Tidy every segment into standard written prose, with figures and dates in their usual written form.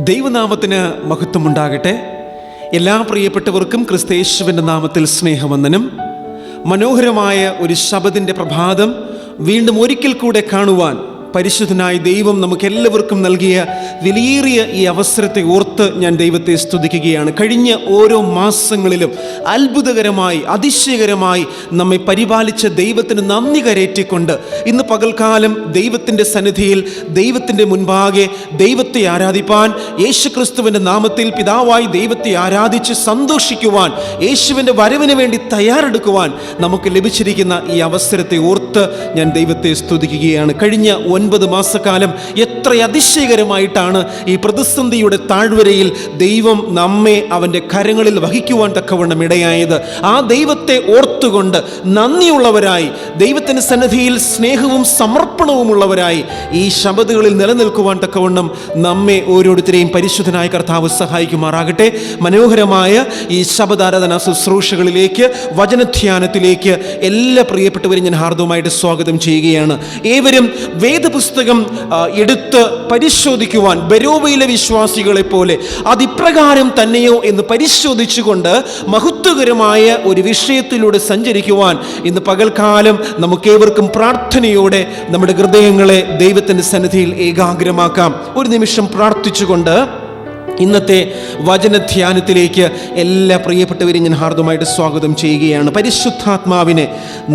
ദൈവനാമത്തിന് മഹത്വമുണ്ടാകട്ടെ. എല്ലാ പ്രിയപ്പെട്ടവർക്കും ക്രിസ്തയേശുവിൻ്റെ നാമത്തിൽ സ്നേഹവന്ദനം. മനോഹരമായ ഒരു ശബദിൻ്റെ പ്രഭാതം വീണ്ടും ഒരിക്കൽ കൂടെ കാണുവാൻ പരിശുദ്ധനായ ദൈവം നമുക്കെല്ലാവർക്കും നൽകിയ വിലയേറിയ ഈ അവസരത്തെ ഓർത്ത് ഞാൻ ദൈവത്തെ സ്തുതിക്കുകയാണ്. കഴിഞ്ഞ ഓരോ മാസങ്ങളിലും അത്ഭുതകരമായി അതിശയകരമായി നമ്മെ പരിപാലിച്ച ദൈവത്തിന് നന്ദി കരേറ്റിക്കൊണ്ട് ഇന്ന് പകൽക്കാലം ദൈവത്തിൻ്റെ സന്നിധിയിൽ ദൈവത്തിൻ്റെ മുൻപാകെ ദൈവത്തെ ആരാധിപ്പാൻ, യേശുക്രിസ്തുവിൻ്റെ നാമത്തിൽ പിതാവായി ദൈവത്തെ ആരാധിച്ച് സന്തോഷിക്കുവാൻ, യേശുവിൻ്റെ വരവിന് വേണ്ടി തയ്യാറെടുക്കുവാൻ നമുക്ക് ലഭിച്ചിരിക്കുന്ന ഈ അവസരത്തെ ഓർത്ത് ഞാൻ ദൈവത്തെ സ്തുതിക്കുകയാണ്. കഴിഞ്ഞ 9 മാസക്കാലം എത്ര അതിശയകരമായിട്ടാണ് ഈ പ്രതിസന്ധിയുടെ താഴ്വരയിൽ ദൈവം നമ്മെ അവൻ്റെ കരങ്ങളിൽ വഹിക്കുവാൻ തക്കവണ്ണം ഇടയായത്. ആ ദൈവത്തെ ഓർത്തുകൊണ്ട് നന്ദിയുള്ളവരായി, ദൈവത്തിൻ്റെ സന്നിധിയിൽ സ്നേഹവും സമർപ്പണവുമുള്ളവരായി ഈ ശബദുകളിൽ നിലനിൽക്കുവാൻ തക്കവണ്ണം നമ്മെ ഓരോരുത്തരെയും പരിശുദ്ധനായ കർത്താവ് സഹായിക്കുമാറാകട്ടെ. മനോഹരമായ ഈ ശബദാരാധന ശുശ്രൂഷകളിലേക്ക്, വചനധ്യാനത്തിലേക്ക് എല്ലാ പ്രിയപ്പെട്ടവരും ഞാൻ ഹാർദവമായിട്ട് സ്വാഗതം ചെയ്യുകയാണ്. ഏവരും വേദപുസ്തകം എടുത്ത് പരിശോധിക്കുവാൻ, ബെരോവയിലെ വിശ്വാസികളെ പോലെ അതിപ്രകാരം തന്നെയോ എന്ന് പരിശോധിച്ചുകൊണ്ട് മഹത്വകരമായ ഒരു വിഷയത്തിലൂടെ സഞ്ചരിക്കുവാൻ ഇന്ന് പകൽക്കാലം നമുക്കേവർക്കും പ്രാർത്ഥനയോടെ നമ്മുടെ ഹൃദയങ്ങളെ ദൈവത്തിൻ്റെ സന്നിധിയിൽ ഏകാഗ്രമാക്കാം. ഒരു നിമിഷം പ്രാർത്ഥിച്ചുകൊണ്ട് ഇന്നത്തെ വചനധ്യാനത്തിലേക്ക് എല്ലാ പ്രിയപ്പെട്ടവരെയും ഞാൻ ഹാർദവമായിട്ട് സ്വാഗതം ചെയ്യുകയാണ്. പരിശുദ്ധാത്മാവിനെ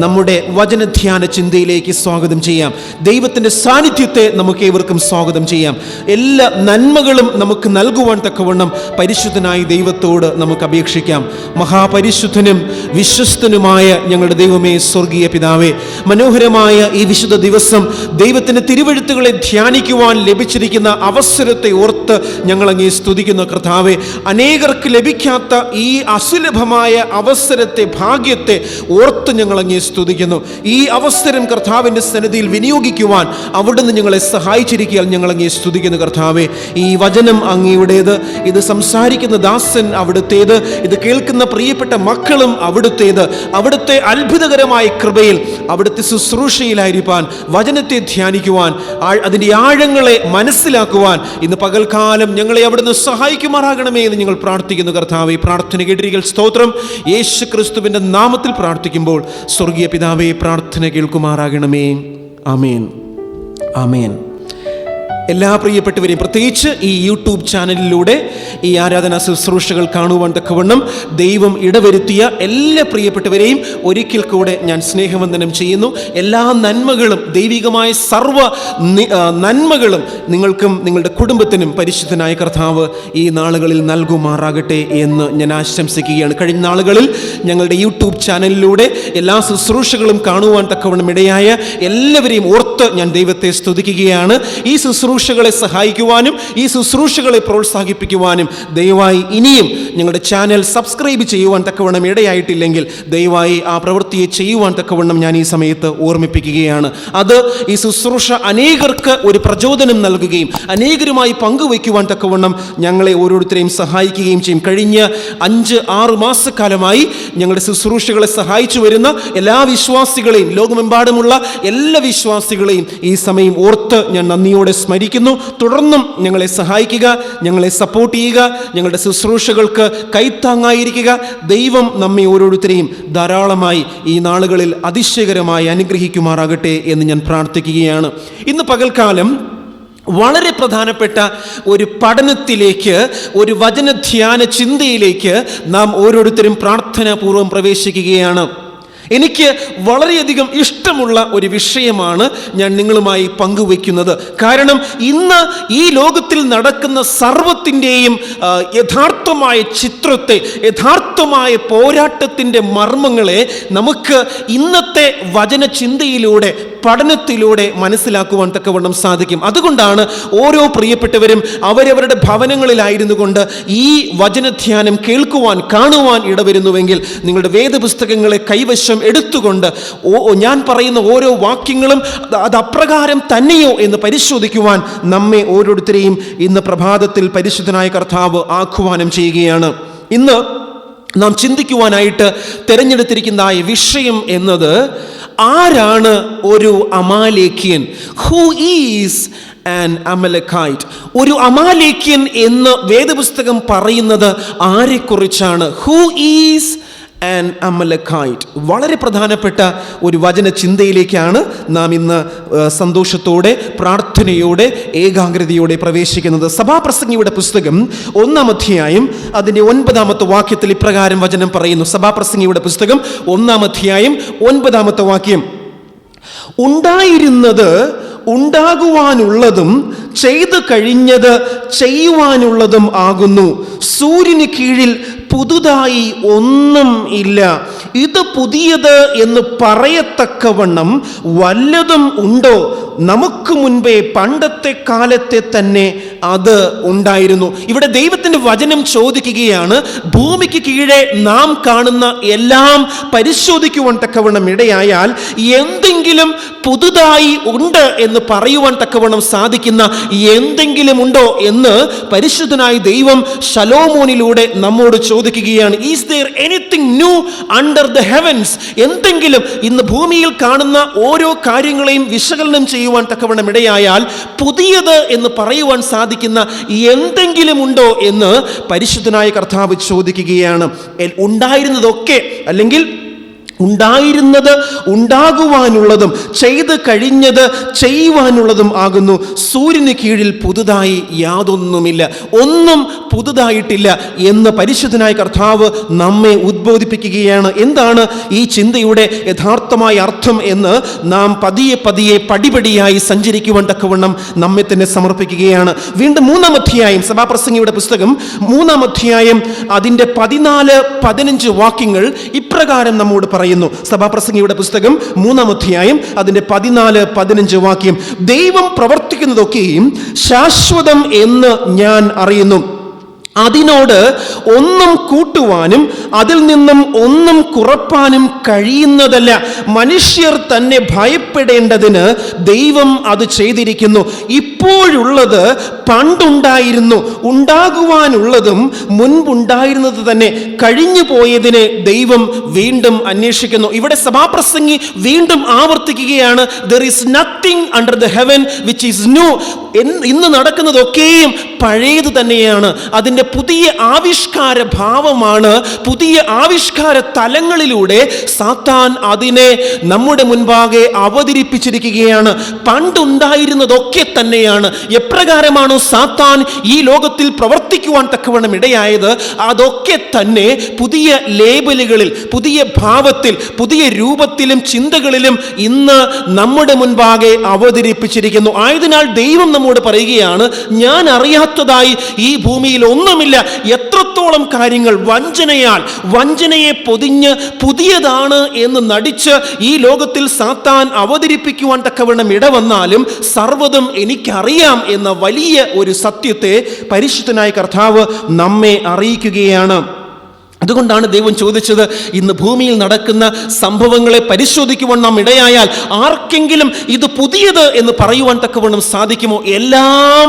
നമ്മുടെ വചനധ്യാന ചിന്തയിലേക്ക് സ്വാഗതം ചെയ്യാം. ദൈവത്തിൻ്റെ സാന്നിധ്യത്തെ നമുക്ക് ഏവർക്കും സ്വാഗതം ചെയ്യാം. എല്ലാ നന്മകളും നമുക്ക് നൽകുവാൻ തക്കവണ്ണം പരിശുദ്ധനായ ദൈവത്തോട് നമുക്ക് അപേക്ഷിക്കാം. മഹാപരിശുദ്ധനും വിശ്വസ്തനുമായ ഞങ്ങളുടെ ദൈവമേ, സ്വർഗീയ പിതാവേ, മനോഹരമായ ഈ വിശുദ്ധ ദിവസം ദൈവത്തിൻ്റെ തിരുവെഴുത്തുകളെ ധ്യാനിക്കുവാൻ ലഭിച്ചിരിക്കുന്ന അവസരത്തെ ഓർത്ത് ഞങ്ങളങ്ങേ സ്തുതിക്കുന്ന കർത്താവേ, അനേകർക്ക് ലഭിക്കാത്ത ഈ അസുലഭമായ അവസരത്തെ, ഭാഗ്യത്തെ ഓർത്ത് ഞങ്ങളങ്ങേ സ്തുതിക്കുന്നു. ഈ അവസരം കർത്താവിൻ്റെ സന്നിധിയിൽ വിനിയോഗിക്കുവാൻ അവിടുന്ന് ഞങ്ങളെ സഹായിച്ചിരിക്കാൻ ഞങ്ങളങ്ങേ സ്തുതിക്കുന്നു കർത്താവേ. ഈ വചനം അങ്ങയുടേത്, ഇത് സംസാരിക്കുന്ന ദാസൻ അവിടുത്തേത്, ഇത് കേൾക്കുന്ന പ്രിയപ്പെട്ട മക്കളും അവിടുത്തേത്. അവിടുത്തെ അത്ഭുതകരമായ കൃപയിൽ അവിടുത്തെ ശുശ്രൂഷയിലായിരിക്കാൻ, വചനത്തെ ധ്യാനിക്കുവാൻ, അതിൻ്റെ ആഴങ്ങളെ മനസ്സിലാക്കുവാൻ ഇന്ന് പകൽക്കാലം ഞങ്ങളെ അവിടുന്ന് സഹായിക്കുമാറാകണമേ എന്ന് ഞങ്ങൾ പ്രാർത്ഥിക്കുന്നു കർത്താവേ. പ്രാർത്ഥന കേട്ടിരിക്കൽ സ്തോത്രം. യേശു ക്രിസ്തുവിൻ്റെ നാമത്തിൽ പ്രാർത്ഥിക്കുമ്പോൾ സ്വർഗീയ പിതാവേ, പ്രാർത്ഥന കേൾക്കുമാറാകണമേ. ആമേൻ, ആമേൻ. എല്ലാ പ്രിയപ്പെട്ടവരെയും, പ്രത്യേകിച്ച് ഈ യൂട്യൂബ് ചാനലിലൂടെ ഈ ആരാധനാ ശുശ്രൂഷകൾ കാണുവാൻ തക്കവണ്ണം ദൈവം ഇടവരുത്തിയ എല്ലാ പ്രിയപ്പെട്ടവരെയും ഒരിക്കൽ കൂടെ ഞാൻ സ്നേഹവന്ദനം ചെയ്യുന്നു. എല്ലാ നന്മകളും, ദൈവികമായ സർവ്വ നന്മകളും നിങ്ങൾക്കും നിങ്ങളുടെ കുടുംബത്തിനും പരിശുദ്ധനായ കർത്താവ് ഈ നാളുകളിൽ നൽകുമാറാകട്ടെ എന്ന് ഞാൻ ആശംസിക്കുകയാണ്. കഴിഞ്ഞ നാളുകളിൽ ഞങ്ങളുടെ യൂട്യൂബ് ചാനലിലൂടെ എല്ലാ ശുശ്രൂഷകളും കാണുവാൻ തക്കവണ്ണം ഇടയായ എല്ലാവരെയും ഓർത്ത് ഞാൻ ദൈവത്തെ സ്തുതിക്കുകയാണ്. ഈ ശുശ്രൂഷകളെ സഹായിക്കുവാനും ഈ ശുശ്രൂഷകളെ പ്രോത്സാഹിപ്പിക്കുവാനും ദയവായി ഇനിയും ഞങ്ങളുടെ ചാനൽ സബ്സ്ക്രൈബ് ചെയ്യുവാൻ തക്കവണ്ണം ഇടയായിട്ടില്ലെങ്കിൽ ദയവായി ആ പ്രവൃത്തിയെ ചെയ്യുവാൻ തക്കവണ്ണം ഞാൻ ഈ സമയത്ത് ഓർമ്മിപ്പിക്കുകയാണ്. അത് ഈ ശുശ്രൂഷ അനേകർക്ക് ഒരു പ്രചോദനം നൽകുകയും അനേകരുമായി പങ്കുവയ്ക്കുവാൻ തക്കവണ്ണം ഞങ്ങളെ ഓരോരുത്തരെയും സഹായിക്കുകയും ചെയ്യും. കഴിഞ്ഞ 5-6 മാസക്കാലമായി ഞങ്ങളുടെ ശുശ്രൂഷകളെ സഹായിച്ചു വരുന്ന എല്ലാ വിശ്വാസികളെയും, ലോകമെമ്പാടുമുള്ള എല്ലാ വിശ്വാസികളെയും ഈ സമയം ഓർത്ത് ഞാൻ നന്ദിയോടെ സ്മരിക്കുന്നു. തുടർന്നും ഞങ്ങളെ സഹായിക്കുക, ഞങ്ങളെ സപ്പോർട്ട് ചെയ്യുക, ഞങ്ങളുടെ ശുശ്രൂഷകൾക്ക് കൈത്താങ്ങായിരിക്കുക. ദൈവം നമ്മെ ഓരോരുത്തരെയും ധാരാളമായി ഈ നാളുകളിൽ അതിശയകരമായി അനുഗ്രഹിക്കുമാറാകട്ടെ എന്ന് ഞാൻ പ്രാർത്ഥിക്കുകയാണ്. ഇന്ന് പകൽക്കാലം വളരെ പ്രധാനപ്പെട്ട ഒരു പഠനത്തിലേക്ക്, ഒരു വചനധ്യാന ചിന്തയിലേക്ക് നാം ഓരോരുത്തരും പ്രാർത്ഥനാപൂർവം പ്രവേശിക്കുകയാണ്. എനിക്ക് വളരെയധികം ഇഷ്ടമുള്ള ഒരു വിഷയമാണ് ഞാൻ നിങ്ങളുമായി പങ്കുവയ്ക്കുന്നത്. കാരണം ഇന്ന് ഈ ലോകത്തിൽ നടക്കുന്ന സർവത്തിൻ്റെയും യഥാർത്ഥമായ ചിത്രത്തെ, യഥാർത്ഥമായ പോരാട്ടത്തിൻ്റെ മർമ്മങ്ങളെ നമുക്ക് ഇന്നത്തെ വചനചിന്തയിലൂടെ, പഠനത്തിലൂടെ മനസ്സിലാക്കുവാൻ തക്കവണ്ണം സാധിക്കും. അതുകൊണ്ടാണ് ഓരോ പ്രിയപ്പെട്ടവരും അവരവരുടെ ഭവനങ്ങളിലായിരുന്നു കൊണ്ട് ഈ വചനധ്യാനം കേൾക്കുവാൻ, കാണുവാൻ ഇടവരുന്നുവെങ്കിൽ നിങ്ങളുടെ വേദപുസ്തകങ്ങളെ കൈവശം എടുത്തുകൊണ്ട് ഞാൻ പറയുന്ന ഓരോ വാക്യങ്ങളും അത് അപ്രകാരം തന്നെയോ എന്ന് പരിശോധിക്കുവാൻ നമ്മെ ഓരോരുത്തരെയും ഇന്ന് പ്രഭാതത്തിൽ പരിശുദ്ധനായ കർത്താവ് ആഹ്വാനം ചെയ്യുകയാണ്. ഇന്ന് നാം ചിന്തിക്കുവാനായിട്ട് തിരഞ്ഞെടുത്തിരിക്കുന്ന വിഷയം എന്നത് ആരാണ് ഒരു അമാലേക്യൻ? Who is an Amalekite? ഒരു അമാലേക്യൻ എന്ന് വേദപുസ്തകം പറയുന്നത് ആരെക്കുറിച്ചാണ്? Who is an Amalekite? വളരെ പ്രധാനപ്പെട്ട ഒരു വചന ചിന്തയിലേക്കാണ് നാം ഇന്ന് സന്തോഷത്തോടെ, പ്രാർത്ഥനയോടെ, ഏകാഗ്രതയോടെ പ്രവേശിക്കുന്നത്. സഭാപ്രസംഗിയുടെ പുസ്തകം 1-ാം അധ്യായം അതിൻ്റെ 9-ാമത്തെ വാക്യത്തിൽ ഇപ്രകാരം വചനം പറയുന്നു. സഭാപ്രസംഗിയുടെ പുസ്തകം 1-ാം അധ്യായം 9-ാമത്തെ വാക്യം: ഉണ്ടായിരുന്നത് ഉണ്ടാകുവാനുള്ളതും ചെയ്തു കഴിഞ്ഞത് ചെയ്യുവാനുള്ളതും ആകുന്നു. സൂര്യന് കീഴിൽ പുതുതായി ഒന്നും ഇല്ല. ഇത് പുതിയത് എന്ന് പറയത്തക്കവണ്ണം വല്ലതും ഉണ്ടോ? നമുക്ക് മുൻപേ പണ്ടത്തെ കാലത്തെ തന്നെ അത് ഉണ്ടായിരുന്നു. ഇവിടെ ദൈവത്തിൻ്റെ വചനം ചോദിക്കുകയാണ്, ഭൂമിക്ക് കീഴെ നാം കാണുന്ന എല്ലാം പരിശോധിക്കുവാൻ തക്കവണ്ണം ഇടയായാൽ എന്തെങ്കിലും പുതുതായി ഉണ്ട് എന്ന് പറയുവാൻ തക്കവണ്ണം സാധിക്കുന്ന എന്തെങ്കിലും ഉണ്ടോ എന്ന് പരിശുദ്ധനായ ദൈവം ശലോമോനിലൂടെ നമ്മോട് ചോദിക്കുകയാണ്. Is there anything new under the heavens? എന്തെങ്കിലും ഇന്ന് ഭൂമിയിൽ കാണുന്ന ഓരോ കാര്യങ്ങളെയും വിശകലനം ചെയ്യുവാൻ തക്കവണ്ണം ഇടയായാൽ പുതിയത് എന്ന് പറയുവാൻ സാധിക്കുന്ന എന്തെങ്കിലും ഉണ്ടോ എന്ന് പരിശുദ്ധനായ കർത്താവ് ചോദിക്കുകയാണ്. ഉണ്ടായിരുന്നതൊക്കെ, അല്ലെങ്കിൽ ഉണ്ടായിരുന്നത് ഉണ്ടാകുവാനുള്ളതും ചെയ്ത് കഴിഞ്ഞത് ചെയ്യുവാനുള്ളതും ആകുന്നു. സൂര്യന് കീഴിൽ പുതുതായി യാതൊന്നുമില്ല, ഒന്നും പുതുതായിട്ടില്ല എന്ന് പരിശുദ്ധനായ കർത്താവ് നമ്മെ ഉദ്ബോധിപ്പിക്കുകയാണ്. എന്താണ് ഈ ചിന്തയുടെ യഥാർത്ഥമായ അർത്ഥം എന്ന് നാം പതിയെ പതിയെ പടിപടിയായി സഞ്ചരിക്കുവാൻ തക്കവണ്ണം നമ്മെ തന്നെ സമർപ്പിക്കുകയാണ്. വീണ്ടും 3-ാം അധ്യായം, സഭാപ്രസംഗിയുടെ പുസ്തകം 3-ാം അധ്യായം അതിൻ്റെ 14-15 വാക്യങ്ങൾ ഇപ്രകാരം നമ്മോട് പറയുന്നു. സഭാപ്രസംഗിയുടെ പുസ്തകം 3-ാം അധ്യായം അതിന്റെ 14-15 വാക്യം: ദൈവം പ്രവർത്തിക്കുന്നതൊക്കെയും ശാശ്വതം എന്ന് ഞാൻ അറിയുന്നു. അതിനോട് ഒന്നും കൂട്ടുവാനും അതിൽ നിന്നും ഒന്നും കുറപ്പാനും കഴിയുന്നതല്ല. മനുഷ്യർ തന്നെ ഭയപ്പെടേണ്ടതിന് ദൈവം അത് ചെയ്തിരിക്കുന്നു. ഇപ്പോഴുള്ളത് പണ്ടുണ്ടായിരുന്നു, ഉണ്ടാകുവാനുള്ളതും മുൻപുണ്ടായിരുന്നത് തന്നെ. കഴിഞ്ഞു പോയതിനെ ദൈവം വീണ്ടും അന്വേഷിക്കുന്നു. ഇവിടെ സഭാപ്രസംഗി വീണ്ടും ആവർത്തിക്കുകയാണ്, there is nothing under the heaven which is new. ഇന്ന് നടക്കുന്നതൊക്കെയും പഴയത് തന്നെയാണ്. അതിൻ്റെ പുതിയ ആവിഷ്കാര ഭാവമാണ്, പുതിയ ആവിഷ്കാര തലങ്ങളിലൂടെ സാത്താൻ അതിനെ നമ്മുടെ മുൻപാകെ അവതരിപ്പിച്ചിരിക്കുകയാണ്. പണ്ടുണ്ടായിരുന്നതൊക്കെ തന്നെയാണ്. എപ്രകാരമാണോ സാത്താൻ ഈ ലോകത്തിൽ പ്രവർത്തിക്കുവാൻ തക്കവണ്ണം ഇടയായത്, അതൊക്കെ തന്നെ പുതിയ ലേബലുകളിൽ, പുതിയ ഭാവത്തിൽ, പുതിയ രൂപത്തിലും ചിന്തകളിലും ഇന്ന് നമ്മുടെ മുൻപാകെ അവതരിപ്പിച്ചിരിക്കുന്നു. ആയതിനാൽ ദൈവം നമ്മോട് പറയുകയാണ്, ഞാൻ അറിയാത്തതായി ഈ ഭൂമിയിൽ ഒന്നുമില്ല. എത്രത്തോളം കാര്യങ്ങൾ വഞ്ചനയെ പൊതിഞ്ഞ് പുതിയതാണ് എന്ന് നടിച്ച് ഈ ലോകത്തിൽ സാത്താൻ അവതരിപ്പിക്കുവാൻ തക്കവണ്ണം ഇടവന്നാലും സർവ്വതും എനിക്കറിയാം എന്ന വലിയ ഒരു സത്യത്തെ പരിശുദ്ധനായ കർത്താവ് നമ്മെ അറിയിക്കുകയാണ്. അതുകൊണ്ടാണ് ദൈവം ചോദിച്ചത്, ഇന്ന് ഭൂമിയിൽ നടക്കുന്ന സംഭവങ്ങളെ പരിശോധിക്കുവാൻ നാം ഇടയായാൽ ആർക്കെങ്കിലും ഇത് പുതിയത് എന്ന് പറയുവാൻ തക്കവണ്ണം സാധിക്കുമോ? എല്ലാം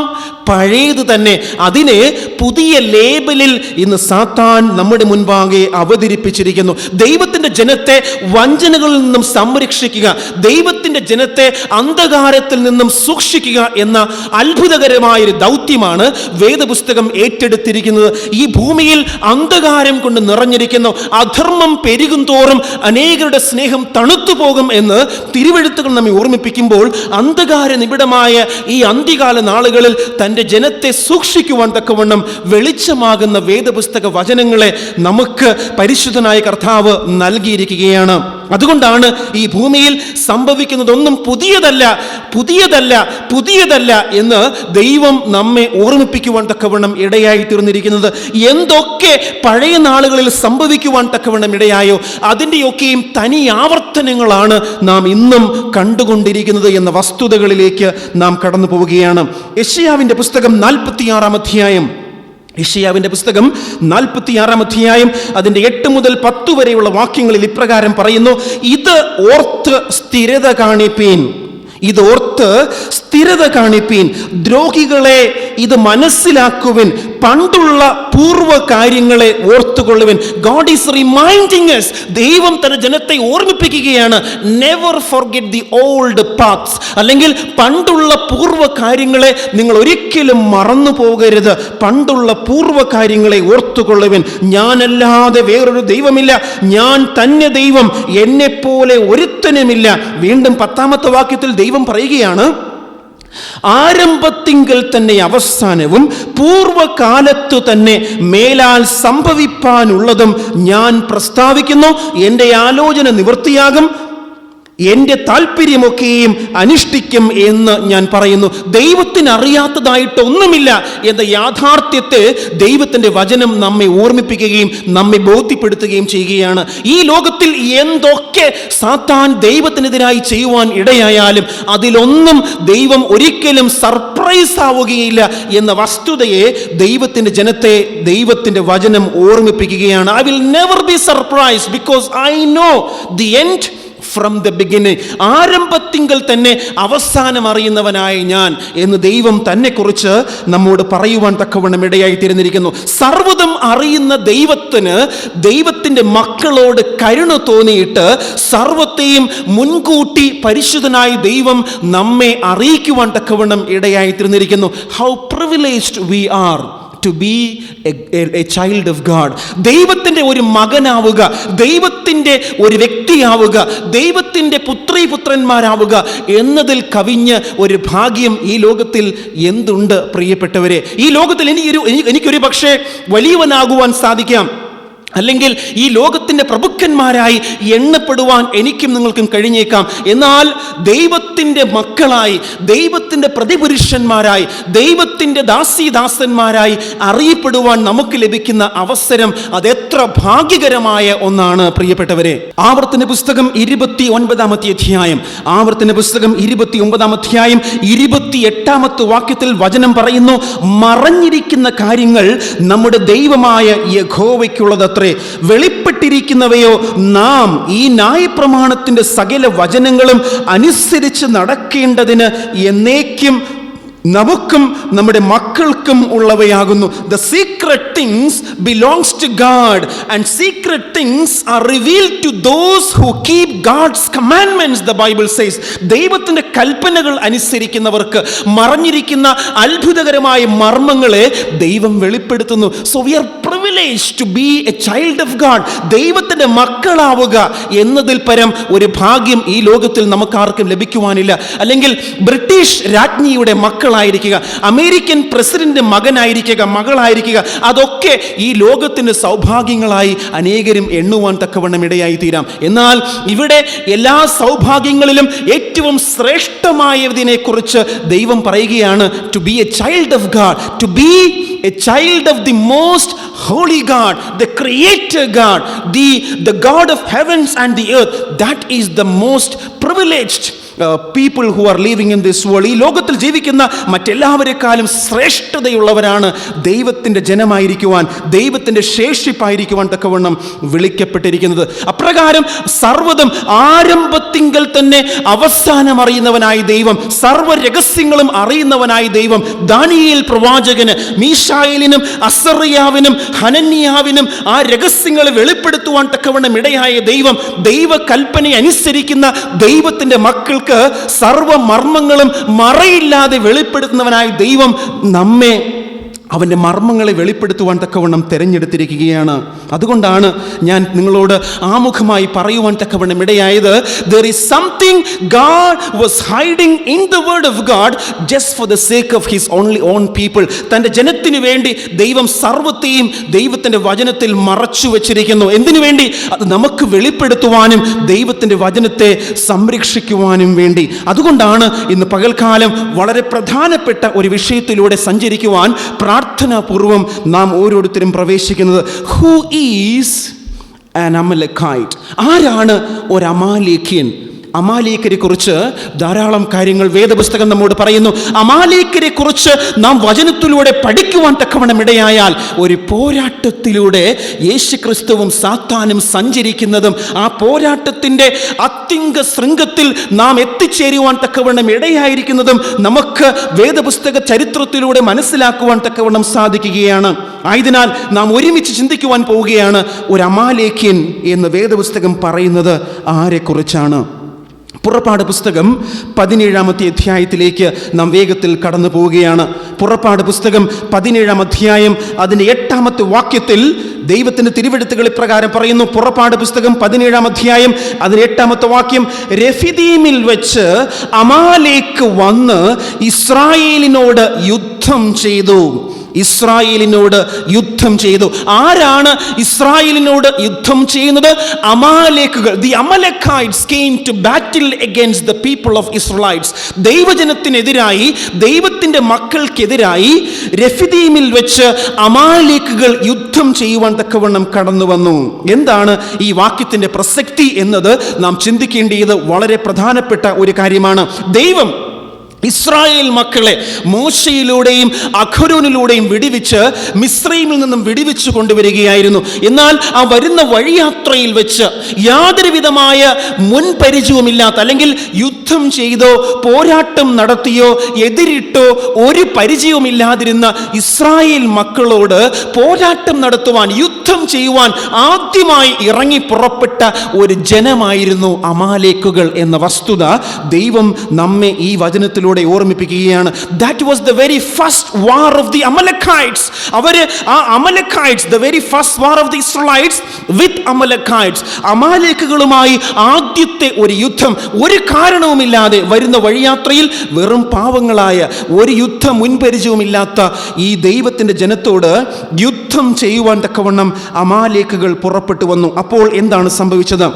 പഴയത് തന്നെ. അതിനെ പുതിയ ലേബലിൽ ഇന്ന് സാത്താൻ നമ്മുടെ മുൻപാകെ അവതരിപ്പിച്ചിരിക്കുന്നു. ദൈവത്തിൻ്റെ ജനത്തെ വഞ്ചനകളിൽ നിന്നും സംരക്ഷിക്കുക, ദൈവത്തിൻ്റെ ജനത്തെ അന്ധകാരത്തിൽ നിന്നും സൂക്ഷിക്കുക എന്ന അത്ഭുതകരമായൊരു ദൗത്യമാണ് വേദപുസ്തകം ഏറ്റെടുത്തിരിക്കുന്നത്. ഈ ഭൂമിയിൽ അന്ധകാരം കൊണ്ട് നിറഞ്ഞിരിക്കുന്നു. അധർമ്മം പെരുകും തോറും അനേകരുടെ സ്നേഹം തണുത്തു പോകും എന്ന് തിരുവെഴുത്തുകൾ നമ്മെ ഓർമ്മിപ്പിക്കുമ്പോൾ, അന്ധകാര നിബിഡമായ ഈ അന്ത്യകാല നാളുകളിൽ തൻ്റെ ജനത്തെ സൂക്ഷിക്കുവാൻ തക്കവണ്ണം വെളിച്ചമാകുന്ന വേദപുസ്തക വചനങ്ങളെ നമുക്ക് പരിശുദ്ധനായ കർത്താവ് നൽകിയിരിക്കുകയാണ്. അതുകൊണ്ടാണ് ഈ ഭൂമിയിൽ സംഭവിക്കുന്നതൊന്നും പുതിയതല്ല എന്ന് ദൈവം നമ്മെ ഓർമ്മിപ്പിക്കുവാൻ തക്കവണ്ണം ഇടയായി തീർന്നിരിക്കുന്നത്. എന്തൊക്കെ പഴയ നാളുകളിൽ സംഭവിക്കുവാൻ തക്കവണ്ണം ഇടയായോ അതിൻ്റെയൊക്കെയും തനി ആവർത്തനങ്ങളാണ് നാം ഇന്നും കണ്ടുകൊണ്ടിരിക്കുന്നത് എന്ന വസ്തുതകളിലേക്ക് നാം കടന്നു പോവുകയാണ്. യെശയ്യാവിൻ്റെ പുസ്തകം 46-ാം അധ്യായം, യെശയ്യാവിൻ്റെ പുസ്തകം 46-ാം അധ്യായം അതിൻ്റെ 8 മുതൽ 10 വരെയുള്ള വാക്യങ്ങളിൽ ഇപ്രകാരം പറയുന്നു: ഇത് ഓർത്ത് സ്ഥിരത കാണിപ്പീൻ, ദ്രോഹികളെ ഇത് മനസ്സിലാക്കുവിൻ, പണ്ടുള്ള പൂർവ്വ കാര്യങ്ങളെ ഓർത്തുകൊള്ളുവിൻ. God is reminding us. ദൈവം തന്റെ ജനത്തെ ഓർമ്മിപ്പിക്കുകയാണ്. Never forget the old paths, അല്ലെങ്കിൽ പണ്ടുള്ള പൂർവ്വ കാര്യങ്ങളെ നിങ്ങൾ ഒരിക്കലും മറന്നു പോകരുത്. പണ്ടുള്ള പൂർവ്വ കാര്യങ്ങളെ ഓർത്തുകൊള്ളുവിൻ. ഞാനല്ലാതെ വേറൊരു ദൈവമില്ല, ഞാൻ തന്നെ ദൈവം, എന്നെപ്പോലെ ഒരുത്തനുമില്ല. വീണ്ടും 10ാമത്തെ വാക്യത്തിൽ ദൈവം പറയുകയാണ്, ആരംഭത്തിങ്കൽ തന്നെ അവസാനവും പൂർവ്വകാലത്തു തന്നെ മേലാൽ സംഭവിപ്പാനുള്ളതും ഞാൻ പ്രസ്താവിക്കുന്നു. എൻ്റെ ആലോചന നിവൃത്തിയാകും, എൻ്റെ താല്പര്യമൊക്കെയും അനുഷ്ഠിക്കും എന്ന് ഞാൻ പറയുന്നു. ദൈവത്തിന് അറിയാത്തതായിട്ടൊന്നുമില്ല എന്ന യാഥാർത്ഥ്യത്തെ ദൈവത്തിൻ്റെ വചനം നമ്മെ ഓർമ്മിപ്പിക്കുകയും നമ്മെ ബോധ്യപ്പെടുത്തുകയും ചെയ്യുകയാണ്. ഈ ലോകത്തിൽ എന്തൊക്കെ സാത്താൻ ദൈവത്തിനെതിരായി ചെയ്യുവാൻ ഇടയായാലും അതിലൊന്നും ദൈവം ഒരിക്കലും സർപ്രൈസ് ആവുകയില്ല എന്ന വസ്തുതയെ ദൈവത്തിൻ്റെ ജനത്തെ ദൈവത്തിൻ്റെ വചനം ഓർമ്മിപ്പിക്കുകയാണ്. I will never be surprised because I know the end from the beginning. ആരംഭത്തിങ്കൽ തന്നെ അവസാനം അറിയുന്നവനായ ഞാൻ എന്ന് ദൈവം തന്നെ കുറിച്ച് നമ്മോട് പറയുവാൻ തക്കവണ്ണം ഇടയായി തീർന്നിരിക്കുന്നു. സർവ്വതും അറിയുന്ന ദൈവത്തിന് ദൈവത്തിൻ്റെ മക്കളോട് കരുണ തോന്നിയിട്ട് സർവ്വത്തെയും മുൻകൂട്ടി പരിശുദ്ധനായ ദൈവം നമ്മെ അറിയിക്കുവാൻ തക്കവണ്ണം ഇടയായി തീർന്നിരിക്കുന്നു. How privileged we are to be a child of God. ദൈവത്തിൻ്റെ ഒരു മകനാവുക, ദൈവത്തിൻ്റെ ഒരു വ്യക്തിയാവുക, ദൈവത്തിൻ്റെ പുത്രീപുത്രന്മാരാവുക എന്നതിൽ കവിഞ്ഞ് ഒരു ഭാഗ്യം ഈ ലോകത്തിൽ എന്തുണ്ട് പ്രിയപ്പെട്ടവരെ? ഈ ലോകത്തിൽ എനിക്കൊരു പക്ഷേ വലിയവനാകുവാൻ സാധിക്കാം, അല്ലെങ്കിൽ ഈ ലോകത്തിൻ്റെ പ്രഭുക്കന്മാരായി എണ്ണപ്പെടുവാൻ എനിക്കും നിങ്ങൾക്കും കഴിഞ്ഞേക്കാം. എന്നാൽ ദൈവത്തിൻ്റെ മക്കളായി, ദൈവത്തിൻ്റെ പ്രതിപുരുഷന്മാരായി, ദൈവത്തിൻ്റെ ദാസീദാസന്മാരായി അറിയപ്പെടുവാൻ നമുക്ക് ലഭിക്കുന്ന അവസരം അതെത്ര ഭാഗ്യകരമായ ഒന്നാണ് പ്രിയപ്പെട്ടവരെ. ആവർത്തന പുസ്തകം 29-ാമത്തെ അധ്യായം, ആവർത്തന പുസ്തകം 29-ാം അധ്യായം 28-ാമത്തെ വാക്യത്തിൽ വചനം പറയുന്നു, മറഞ്ഞിരിക്കുന്ന കാര്യങ്ങൾ നമ്മുടെ ദൈവമായ യഹോവയ്ക്കുള്ളതത്രേ, വെളിപ്പെട്ടിരിക്കുന്നവയോ നാം ഈ ന്യായപ്രമാണത്തിന്റെ സകല വചനങ്ങളും അനുസരിച്ച് നടക്കേണ്ടതിന് എന്നേക്കും നമുക്കും നമ്മുടെ മക്കൾക്കും ഉള്ളവയാകുന്നു. The secret things belongs to God and secret things are revealed to those who keep God's commandments, the Bible says. ദൈവത്തിൻ്റെ കൽപ്പനകൾ അനുസരിക്കുന്നവർക്ക് മറഞ്ഞിരിക്കുന്ന അത്ഭുതകരമായ മർമ്മങ്ങളെ ദൈവം വെളിപ്പെടുത്തുന്നു. So we are privileged to be a child of God. ദൈവത്തിൻ്റെ മക്കളാവുക എന്നതിൽ പരം ഒരു ഭാഗ്യം ഈ ലോകത്തിൽ നമുക്കാർക്കും ലഭിക്കുവാനില്ല. അല്ലെങ്കിൽ ബ്രിട്ടീഷ് രാജ്ഞിയുടെ മക്കളായിരിക്കുക, അമേരിക്കൻ പ്രസിഡന്റ് മകനായിരിക്കുക, മകളായിരിക്കുക, അതൊക്കെ ഈ ലോകത്തിന് സൗഭാഗ്യങ്ങളായി അനേകരും എണ്ണുവാൻ തക്കവണ്ണം ഇടയായി തീരാം. എന്നാൽ ഇവിടെ എല്ലാ സൗഭാഗ്യങ്ങളിലും ഏറ്റവും ശ്രേഷ്ഠമായതിനെ കുറിച്ച് ദൈവം പറയുകയാണ്, to be a child of God, ടു ബി a child of the most holy God, the creator God, the God of heavens and the earth. That is the most privileged people who are living in this world. ഈ ലോകത്തിൽ ജീവിക്കുന്ന മറ്റെല്ലാവരെക്കാളും ശ്രേഷ്ഠതയുള്ളവരാണ് ദൈവത്തിൻ്റെ ജനമായിരിക്കുവാൻ, ദൈവത്തിൻ്റെ ശേഷിപ്പായിരിക്കുവാൻ തക്കവണ്ണം വിളിക്കപ്പെട്ടിരിക്കുന്നത്. അപ്രകാരം സർവ്വതും ആരംഭത്തിങ്കൽ തന്നെ അവസാനം അറിയുന്നവനായ ദൈവം, സർവ്വ രഹസ്യങ്ങളും അറിയുന്നവനായ ദൈവം ദാനിയേൽ പ്രവാചകന്, മീശായേലിനും അസറിയാവിനും ഹനന്യാവിനും ആ രഹസ്യങ്ങളെ വെളിപ്പെടുത്തുവാൻ തക്കവണ്ണം ഇടയായ ദൈവം, ദൈവകൽപ്പനയെ അനുസരിക്കുന്ന ദൈവത്തിൻ്റെ മക്കൾക്ക് സർവ്വ മർമ്മങ്ങളും മറയില്ലാതെ വെളിപ്പെടുത്തുന്നവനായ ദൈവം നമ്മെ അവൻ്റെ മർമ്മങ്ങളെ വെളിപ്പെടുത്തുവാൻ തക്കവണ്ണം തിരഞ്ഞെടുത്തിരിക്കുകയാണ്. അതുകൊണ്ടാണ് ഞാൻ നിങ്ങളോട് ആമുഖമായി പറയുവാൻ തക്കവണ്ണം ഇടയായത്, there is something God was hiding in the word of God just for the sake of his only own people. തൻ്റെ ജനത്തിനു വേണ്ടി ദൈവം സർവ്വത്തെയും ദൈവത്തിൻ്റെ വചനത്തിൽ മറച്ചു വെച്ചിരിക്കുന്നു. എന്തിനു വേണ്ടി? അത് നമുക്ക് വെളിപ്പെടുത്തുവാനും ദൈവത്തിൻ്റെ വചനത്തെ സംരക്ഷിക്കുവാനും വേണ്ടി. അതുകൊണ്ടാണ് ഇന്ന് പകൽക്കാലം വളരെ പ്രധാനപ്പെട്ട ഒരു വിഷയത്തിലൂടെ സഞ്ചരിക്കുവാൻ പ്രാർത്ഥനാപൂർവം നാം ഓരോരുത്തരും പ്രവേശിക്കുന്നത്. Who is an Amalekite? ആരാണ് ഒരു അമാലേക്യൻ? അമാലേക്കരെ കുറിച്ച് ധാരാളം കാര്യങ്ങൾ വേദപുസ്തകം നമ്മോട് പറയുന്നു. അമാലേക്കരെ കുറിച്ച് നാം വചനത്തിലൂടെ പഠിക്കുവാൻ തക്കവണ്ണം ഇടയായാൽ ഒരു പോരാട്ടത്തിലൂടെ യേശുക്രിസ്തുവും സാത്താനും സഞ്ചരിക്കുന്നതും ആ പോരാട്ടത്തിൻ്റെ അത്യങ്ക ശൃംഗത്തിൽ നാം എത്തിച്ചേരുവാൻ തക്കവണ്ണം ഇടയായിരിക്കുന്നതും നമുക്ക് വേദപുസ്തക ചരിത്രത്തിലൂടെ മനസ്സിലാക്കുവാൻ തക്കവണ്ണം സാധിക്കുകയാണ്. ആയതിനാൽ നാം ഒരുമിച്ച് ചിന്തിക്കുവാൻ പോവുകയാണ്, ഒരു അമാലേക്യൻ എന്ന് വേദപുസ്തകം പറയുന്നത് ആരെക്കുറിച്ചാണ്? പുറപ്പാട് പുസ്തകം 17-ാമത്തെ അധ്യായത്തിലേക്ക് നാം വേഗത്തിൽ കടന്നു പോവുകയാണ്. പുറപ്പാട് പുസ്തകം 17-ാം അധ്യായം അതിൻ്റെ 8-ാമത്തെ വാക്യത്തിൽ ദൈവത്തിൻ്റെ തിരുവെഴുത്തുകൾ ഇപ്രകാരം പറയുന്നു. പുറപ്പാട് പുസ്തകം 17-ാം അധ്യായം അതിന് 8-ാമത്തെ വാക്യം, രഫീദീമിൽ വെച്ച് അമാലേക്ക് വന്ന് ഇസ്രായേലിനോട് യുദ്ധം ചെയ്തു. ഇസ്രായേലിനോട് യുദ്ധം ചെയ്തു. ആരാണ് ഇസ്രായേലിനോട് യുദ്ധം ചെയ്യുന്നത്? അമാലേക്കുകൾ. The Amalekites came to battle against the people of Israelites. ദൈവജനത്തിനെതിരായി, ദൈവത്തിൻ്റെ മക്കൾക്കെതിരായി രഫീദീമിൽ വെച്ച് അമാലേക്കുകൾ യുദ്ധം ചെയ്യുവാൻ തക്കവണ്ണം കടന്നു വന്നു. എന്താണ് ഈ വാക്യത്തിൻ്റെ പ്രസക്തി എന്നത് നാം ചിന്തിക്കേണ്ടത് വളരെ പ്രധാനപ്പെട്ട ഒരു കാര്യമാണ്. ദൈവം ഇസ്രായേൽ മക്കളെ മോശയിലൂടെയും അഹരോനിലൂടെയും വിടുവിച്ച് മിസ്രൈമിൽ നിന്നും വിടുവിച്ചു കൊണ്ടുവരികയായിരുന്നു. എന്നാൽ ആ വരുന്ന വഴിയാത്രയിൽ വെച്ച് യാതൊരു വിധമായ മുൻപരിചയവുമില്ലാത്ത, അല്ലെങ്കിൽ യുദ്ധം ചെയ്തോ പോരാട്ടം നടത്തിയോ എതിരിട്ടോ ഒരു പരിചയവുമില്ലാതിരുന്ന ഇസ്രായേൽ മക്കളോട് പോരാട്ടം നടത്തുവാൻ, യുദ്ധം ചെയ്യുവാൻ ആദ്യമായി ഇറങ്ങി പുറപ്പെട്ട ഒരു ജനമായിരുന്നു അമാലേക്കുകൾ എന്ന വസ്തുത ദൈവം നമ്മെ ഈ വചനത്തിൽ ഓർമ്മിപ്പിക്കുകയാണ്. That was the very first war of the Amalekites. അവര് ആ Amalekites, the very first war of the Israelites with Amalekites, അമാലേക്കുകളുമായി ആദ്യത്തെ ഒരു യുദ്ധം ഒരു കാരണവുമില്ലാതെ വരുന്ന വഴിയാത്രയിൽ വെറും പാവങ്ങളായ, ഒരു യുദ്ധ മുൻപരിചയവുമില്ലാത്ത ഈ ദൈവത്തിൻ്റെ ജനത്തോട് യുദ്ധം ചെയ്യുവാൻ തക്കവണ്ണം അമാലേക്കുകൾ പുറപ്പെട്ടു വന്നു. അപ്പോൾ എന്താണ് സംഭവിച്ചത്?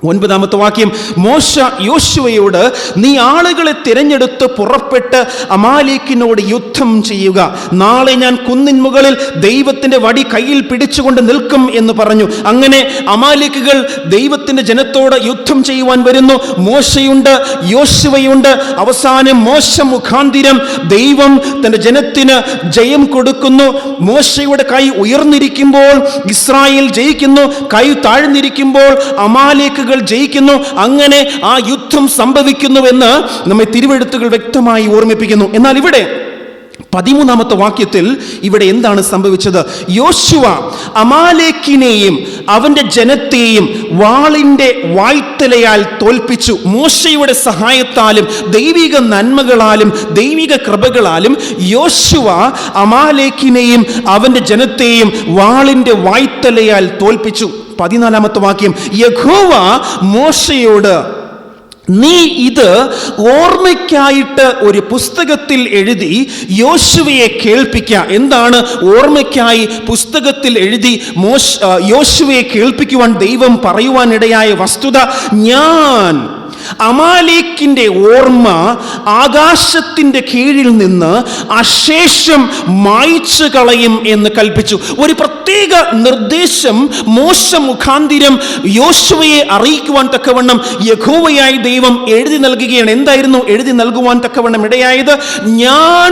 9-ാമത്തെ വാക്യം, മോശ യോശുവയോട്, നീ ആളുകളെ തിരഞ്ഞെടുത്ത് പുറപ്പെട്ട് അമാലേക്കിനോട് യുദ്ധം ചെയ്യുക. നാളെ ഞാൻ കുന്നിൻ മുകളിൽ ദൈവത്തിൻ്റെ വടി കയ്യിൽ പിടിച്ചുകൊണ്ട് നിൽക്കും എന്ന് പറഞ്ഞു. അങ്ങനെ അമാലേക്കുകൾ ദൈവത്തിൻ്റെ ജനത്തോട് യുദ്ധം ചെയ്യുവാൻ വരുന്നു. മോശയുണ്ട്, യോശുവയുണ്ട്. അവസാനം മോശ മുഖാന്തിരം ദൈവം തൻ്റെ ജനത്തിന് ജയം കൊടുക്കുന്നു. മോശയുടെ കൈ ഉയർന്നിരിക്കുമ്പോൾ ഇസ്രായേൽ ജയിക്കുന്നു, കൈ താഴ്ന്നിരിക്കുമ്പോൾ അമാലേക്കുകൾ ജയിക്കുന്നു. അങ്ങനെ ആ യുദ്ധം സംഭവിക്കുന്നുവെന്ന് നമ്മെ തിരുവെഴുത്തുകൾ വ്യക്തമായി ഓർമ്മിപ്പിക്കുന്നു. എന്നാൽ ഇവിടെ 13-ാമത്തെ വാക്യത്തിൽ ഇവിടെ എന്താണ് സംഭവിച്ചത്? യോശുവ അമാലേക്കിനെയും അവന്റെ ജനത്തെയും വാളിന്റെ വായ്ത്തലയാൽ തോൽപ്പിച്ചു. മോശയുടെ സഹായത്താലും ദൈവിക നന്മകളാലും ദൈവിക കൃപകളാലും യോശുവ അമാലേക്കിനെയും അവന്റെ ജനത്തെയും വാളിന്റെ വായ്ത്തലയാൽ തോൽപ്പിച്ചു. 14-ാമത്തെ വാക്യം, യഹോവ മോശയോട്, നീ ഇത് ഓർമ്മയ്ക്കായിട്ട് ഒരു പുസ്തകത്തിൽ എഴുതി യോശുവയെ കേൾപ്പിക്കുക. എന്താണ് ഓർമ്മയ്ക്കായി പുസ്തകത്തിൽ എഴുതി യോശുവയെ കേൾപ്പിക്കുവാൻ ദൈവം പറയുവാനിടയായ വസ്തുത? ഞാൻ അമാലേക്കിന്റെ ഓർമ്മ ആകാശത്തിന്റെ കീഴിൽ നിന്ന് അശേഷം മായ്ച്ചു കളയും എന്ന് കൽപ്പിച്ചു. ഒരു പ്രത്യേക നിർദ്ദേശം മോശ മുഖാന്തിരം യോശുവയെ അറിയിക്കുവാൻ തക്കവണ്ണം യഹോവയായ ദൈവം എഴുതി നൽകുകയാണ്. എന്തായിരുന്നു എഴുതി നൽകുവാൻ തക്കവണ്ണം ഇടയായത്? ഞാൻ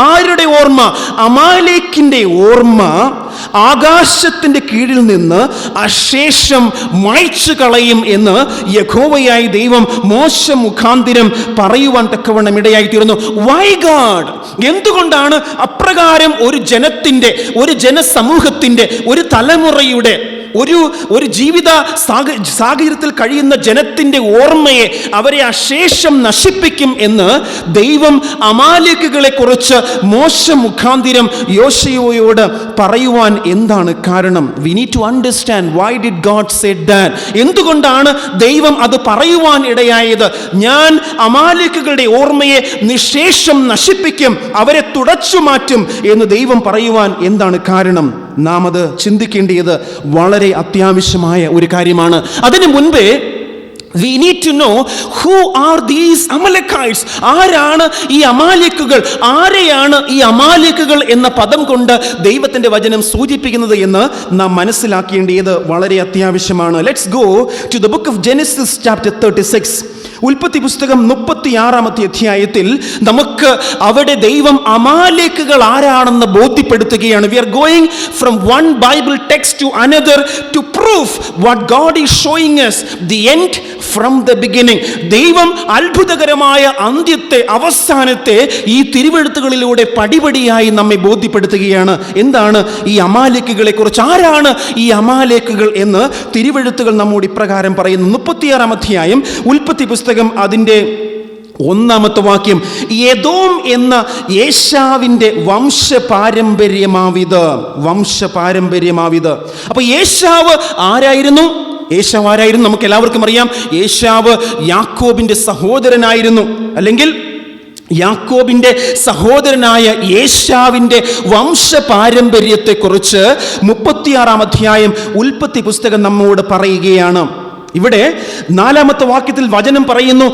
ആരുടെ ഓർമ്മ? അമാലേക്കിന്റെ ഓർമ്മ ആകാശത്തിന്റെ കീഴിൽ നിന്ന് അശേഷം മായ്ച്ചു കളയും എന്ന് യഹോവയായ ദൈവം മോശ മുഖാന്തിരം പറയുവാൻ തക്കവണ്ണം ഇടയായി തീർന്നു. Why God? എന്തുകൊണ്ടാണ് അപ്രകാരം ഒരു ജനത്തിന്റെ, ഒരു ജനസമൂഹത്തിന്റെ, ഒരു തലമുറയുടെ, ഒരു ജീവിത സാഹചര്യത്തിൽ കഴിയുന്ന ജനത്തിന്റെ ഓർമ്മയെ, അവരെ അശേഷം നശിപ്പിക്കും എന്ന് ദൈവം അമാലേക്കുകളെ കുറിച്ച് മോശ മുഖാന്തിരം യോശുവയോട് പറയുവാൻ എന്താണ് കാരണം? We need to understand why did God say that? എന്തുകൊണ്ടാണ് ദൈവം അത് പറയുവാൻ ഇടയായത്? ഞാൻ അമാലേക്കുകളുടെ ഓർമ്മയെ നിശേഷം നശിപ്പിക്കും, അവരെ തുടച്ചു മാറ്റും എന്ന് ദൈവം പറയുവാൻ എന്താണ് കാരണം? നാം അത് ചിന്തിക്കേണ്ടത് വളരെ അത്യാവശ്യമായ ഒരു കാര്യമാണ്. അതിനു മുൻപേ we need to know who are these Amalekites. ആരാണ് ഈ അമാലേക്കുകൾ? ആരെയാണ് ഈ അമാലേക്കുകൾ എന്ന പദം കൊണ്ട് ദൈവത്തിന്റെ വചനം സൂചിപ്പിക്കുന്നത് എന്ന് നാം മനസ്സിലാക്കേണ്ടത് വളരെ അത്യാവശ്യമാണ്. Let's go to the book of Genesis chapter 36. ഉൽപ്പത്തി പുസ്തകം 36 അധ്യായത്തിൽ നമുക്ക് അവിടെ ദൈവം അമാലേക്കുകൾ ആരാണെന്ന് ബോധ്യപ്പെടുത്തുകയാണ്. We are going from one Bible text to another to prove what God is showing us the end from the beginning. ദൈവം അത്ഭുതകരമായ അന്ത്യത്തെ, അവസാനത്തെ ഈ തിരുവെഴുത്തുകളിലൂടെ പടിപടിയായി നമ്മെ ബോധ്യപ്പെടുത്തുകയാണ്. എന്താണ് ഈ അമാലേക്കുകളെ കുറിച്ച്, ആരാണ് ഈ അമാലേക്കുകൾ എന്ന് തിരുവെഴുത്തുകൾ നമ്മോട് ഇപ്രകാരം പറയുന്നു. 36 അധ്യായം ഉൽപ്പത്തി പുസ്തകം അതിൻ്റെ 1 വാക്യം, എദോം എന്ന യേശാവിൻ്റെ വംശപാരമ്പര്യമാവിത്. അപ്പൊ യേശാവ് ആരായിരുന്നു? നമുക്ക് എല്ലാവർക്കും അറിയാം. യേശാവ് യാക്കോബിന്റെ സഹോദരനായിരുന്നു, അല്ലെങ്കിൽ യാക്കോബിന്റെ സഹോദരനായ യേശാവിന്റെ വംശപാരമ്പര്യത്തെക്കുറിച്ച് 36 അധ്യായം ഉൽപ്പത്തി പുസ്തകം നമ്മോട് പറയുകയാണ്. ഇവിടെ 4 വാക്യത്തിൽ വചനം പറയുന്നു,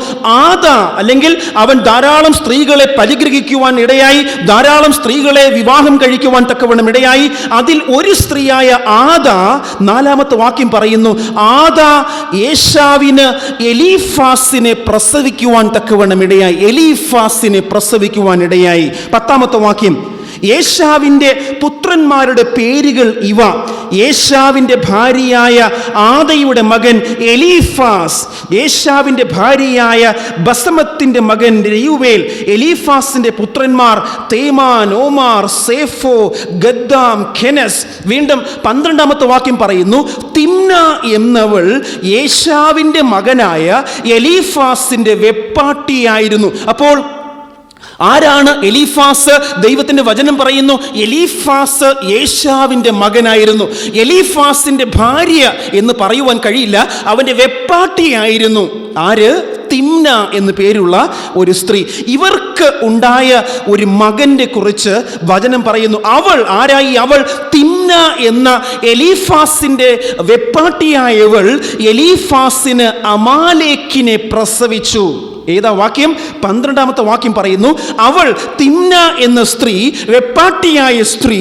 ആദാ അല്ലെങ്കിൽ അവൻ ധാരാളം സ്ത്രീകളെ പരിഗ്രഹിക്കുവാൻ ഇടയായി, ധാരാളം സ്ത്രീകളെ വിവാഹം കഴിക്കുവാൻ തക്കവണ്ണം ഇടയായി. അതിൽ ഒരു സ്ത്രീയായ ആദാ, 4 വാക്യം പറയുന്നു, ആദാ യേശാവിന് എലീഫാസിനെ പ്രസവിക്കുവാൻ തക്കവണ്ണം ഇടയായി. 10 വാക്യം, യേശാവിൻ്റെ പുത്രന്മാരുടെ പേരുകൾ ഇവ. യേശാവിൻ്റെ ഭാര്യയായ ആദയുടെ മകൻ എലീഫാസ്, യേശാവിൻ്റെ ഭാര്യയായ ബസമത്തിൻ്റെ മകൻ രയൂവേൽ. എലീഫാസിൻ്റെ പുത്രന്മാർ തേമാൻ, ഓമാർ, സേഫോ, ഗദ്ദാം, കെനസ്. വീണ്ടും 12 വാക്യം പറയുന്നു, തിമ്ന എന്നവൾ യേശാവിൻ്റെ മകനായ എലീഫാസിൻ്റെ വെപ്പാട്ടിയായിരുന്നു. അപ്പോൾ ആരാണ് എലീഫാസ്? ദൈവത്തിന്റെ വചനം പറയുന്നു, എലീഫാസ് യേശാവിന്റെ മകനായിരുന്നു. എലീഫാസിന്റെ ഭാര്യ എന്ന് പറയുവാൻ കഴിയില്ല, അവന്റെ വെപ്പാട്ടിയായിരുന്നു. ആര്? തിമ്ന എന്ന് പേരുള്ള ഒരു സ്ത്രീ. ഇവർക്ക് ഉണ്ടായ ഒരു മകന്റെ കുറിച്ച് വചനം പറയുന്നു. അവൾ ആരായി? അവൾ തിമ്ന എന്ന എലീഫാസിന്റെ വെപ്പാട്ടിയായവൾ എലീഫാസിന് അമാലേക്കിനെ പ്രസവിച്ചു. ഏതാ വാക്യം? 12 വാക്യം പറയുന്നു, അവൾ തിമ്ന എന്ന സ്ത്രീ, വെപ്പാട്ടിയായ സ്ത്രീ,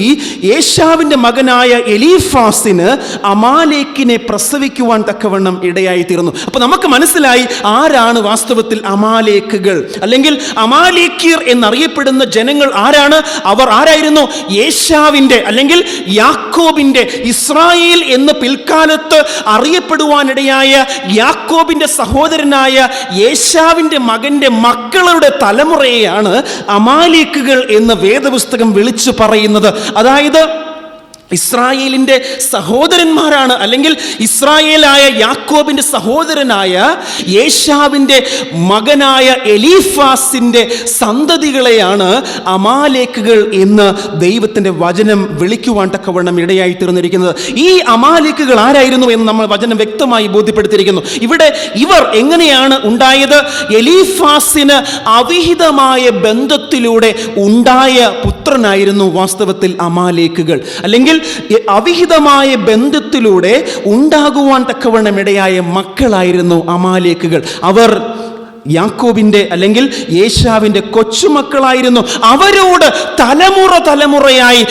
യേശാവിന്റെ മകനായ എലീഫാസിന് അമാലേക്കിനെ പ്രസവിക്കുവാൻ തക്കവണ്ണം ഇടയായി തീർന്നു. അപ്പൊ നമുക്ക് മനസ്സിലായി ആരാണ് വാസ്തവത്തിൽ അമാലേക്കുകൾ, അല്ലെങ്കിൽ അമാലേക്യർ എന്നറിയപ്പെടുന്ന ജനങ്ങൾ ആരാണ്? അവർ ആരായിരുന്നു? യേശാവിന്റെ അല്ലെങ്കിൽ യാക്കോബിന്റെ, ഇസ്രായേൽ എന്ന് പിൽക്കാലത്ത് അറിയപ്പെടുവാനിടയായ യാക്കോബിന്റെ സഹോദരനായ യേശാവിന്റെ മകന്റെ മക്കളുടെ തലമുറയെയാണ് അമാലേക്കുകൾ എന്ന് വേദപുസ്തകം വിളിച്ചു പറയുന്നത്. അതായത് ഇസ്രായേലിന്റെ സഹോദരന്മാരാണ്, അല്ലെങ്കിൽ ഇസ്രായേലായ യാക്കോബിന്റെ സഹോദരനായ യേശാവിന്റെ മകനായ എലീഫാസിന്റെ സന്തതികളെയാണ് അമാലേക്കുകൾ എന്ന് ദൈവത്തിന്റെ വചനം വിളിക്കുവാൻ തക്കവണ്ണം ഇടയായി തീർന്നിരിക്കുന്നത്. ഈ അമാലേക്കുകൾ ആരായിരുന്നു എന്ന് നമ്മൾ വചനം വ്യക്തമായി ബോധ്യപ്പെടുത്തിയിരിക്കുന്നു. ഇവിടെ ഇവർ എങ്ങനെയാണ് ഉണ്ടായത്? എലീഫാസിന് അവിഹിതമായ ബന്ധത്തിലൂടെ ഉണ്ടായ പുത്രനായിരുന്നു വാസ്തവത്തിൽ അമാലേക്കുകൾ, അല്ലെങ്കിൽ അവിഹിതമായ ബന്ധത്തിലൂടെ ഉണ്ടാകുവാൻ തക്കവണ്ണം ഇടയായ മക്കളായിരുന്നു അമാലേക്കുകൾ. അവർ യാക്കോബിന്റെ അല്ലെങ്കിൽ യേശാവിന്റെ കൊച്ചുമക്കളായിരുന്നു. അവരോട് തലമുറയായി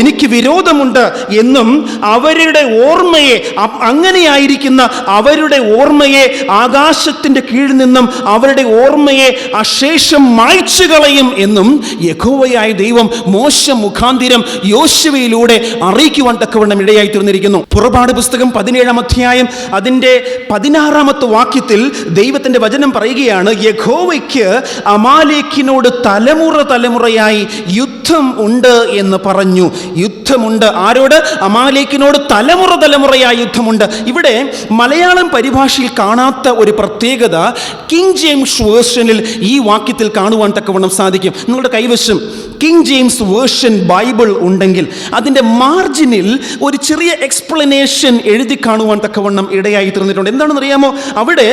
എനിക്ക് വിരോധമുണ്ട് എന്നും അവരുടെ ഓർമ്മയെ, അങ്ങനെയായിരിക്കുന്ന അവരുടെ ഓർമ്മയെ ആകാശത്തിന്റെ കീഴിൽ നിന്നും അവരുടെ ഓർമ്മയെ അശേഷം മായ്ച്ചു കളയും എന്നും യഹോവയായ ദൈവം മോശ മുഖാന്തിരം യോശുവയിലൂടെ അറിയിക്കുവാൻ തക്കവണ്ണം ഇടയായി തീർന്നിരിക്കുന്നു. പുറപ്പാട് പുസ്തകം 17 അധ്യായം അതിൻ്റെ 16 വാക്യത്തിൽ ദൈവത്തിന്റെ വചനം പറയുകയാണ്, യഹോവയ്ക്ക് അമാലേക്കിനോട് തലമുറയായി യുദ്ധം ഉണ്ട് എന്ന് പറഞ്ഞു. യുദ്ധമുണ്ട്. ആരോട്? അമാലേക്കിനോട് തലമുറയായി യുദ്ധമുണ്ട്. ഇവിടെ മലയാളം പരിഭാഷയിൽ കാണാത്ത ഒരു പ്രത്യേകത കിങ് ജെയിംസ് വേർഷനിൽ ഈ വാക്യത്തിൽ കാണുവാൻ തക്കവണ്ണം സാധിക്കും. നിങ്ങളുടെ കൈവശം കിങ് ജെയിംസ് വേർഷൻ ബൈബിൾ ഉണ്ടെങ്കിൽ അതിൻ്റെ മാർജിനിൽ ഒരു ചെറിയ എക്സ്പ്ലനേഷൻ എഴുതി കാണുവാൻ തക്കവണ്ണം ഇടയായി തീർന്നിട്ടുണ്ട്. എന്താണെന്ന് അറിയാമോ? അവിടെ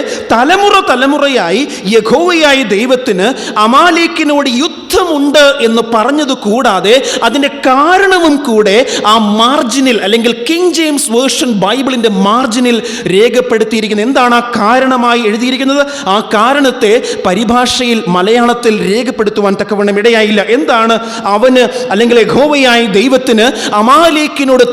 തലമുറയായി യഹോവയായ ദൈവത്തിന് അമാലേക്കിനോട് യുദ്ധമുണ്ട് എന്ന് പറഞ്ഞത് കൂടാതെ അതിൻ്റെ കാരണവും കൂടെ ആ മാർജിനിൽ, അല്ലെങ്കിൽ കിങ് ജെയിംസ് വേർഷൻ ബൈബിളിൻ്റെ മാർജിനിൽ രേഖപ്പെടുത്തിയിരിക്കുന്നത്. എന്താണ് ആ കാരണമായി എഴുതിയിരിക്കുന്നത്? ആ കാരണത്തെ പരിഭാഷയിൽ മലയാളത്തിൽ രേഖപ്പെടുത്തുവാൻ തക്കവണ്ണം ഇടയായില്ല. എന്താണ് അവന്, അല്ലെങ്കിൽ യഹോവയായ ദൈവത്തിന് അമാലേക്കിനോട്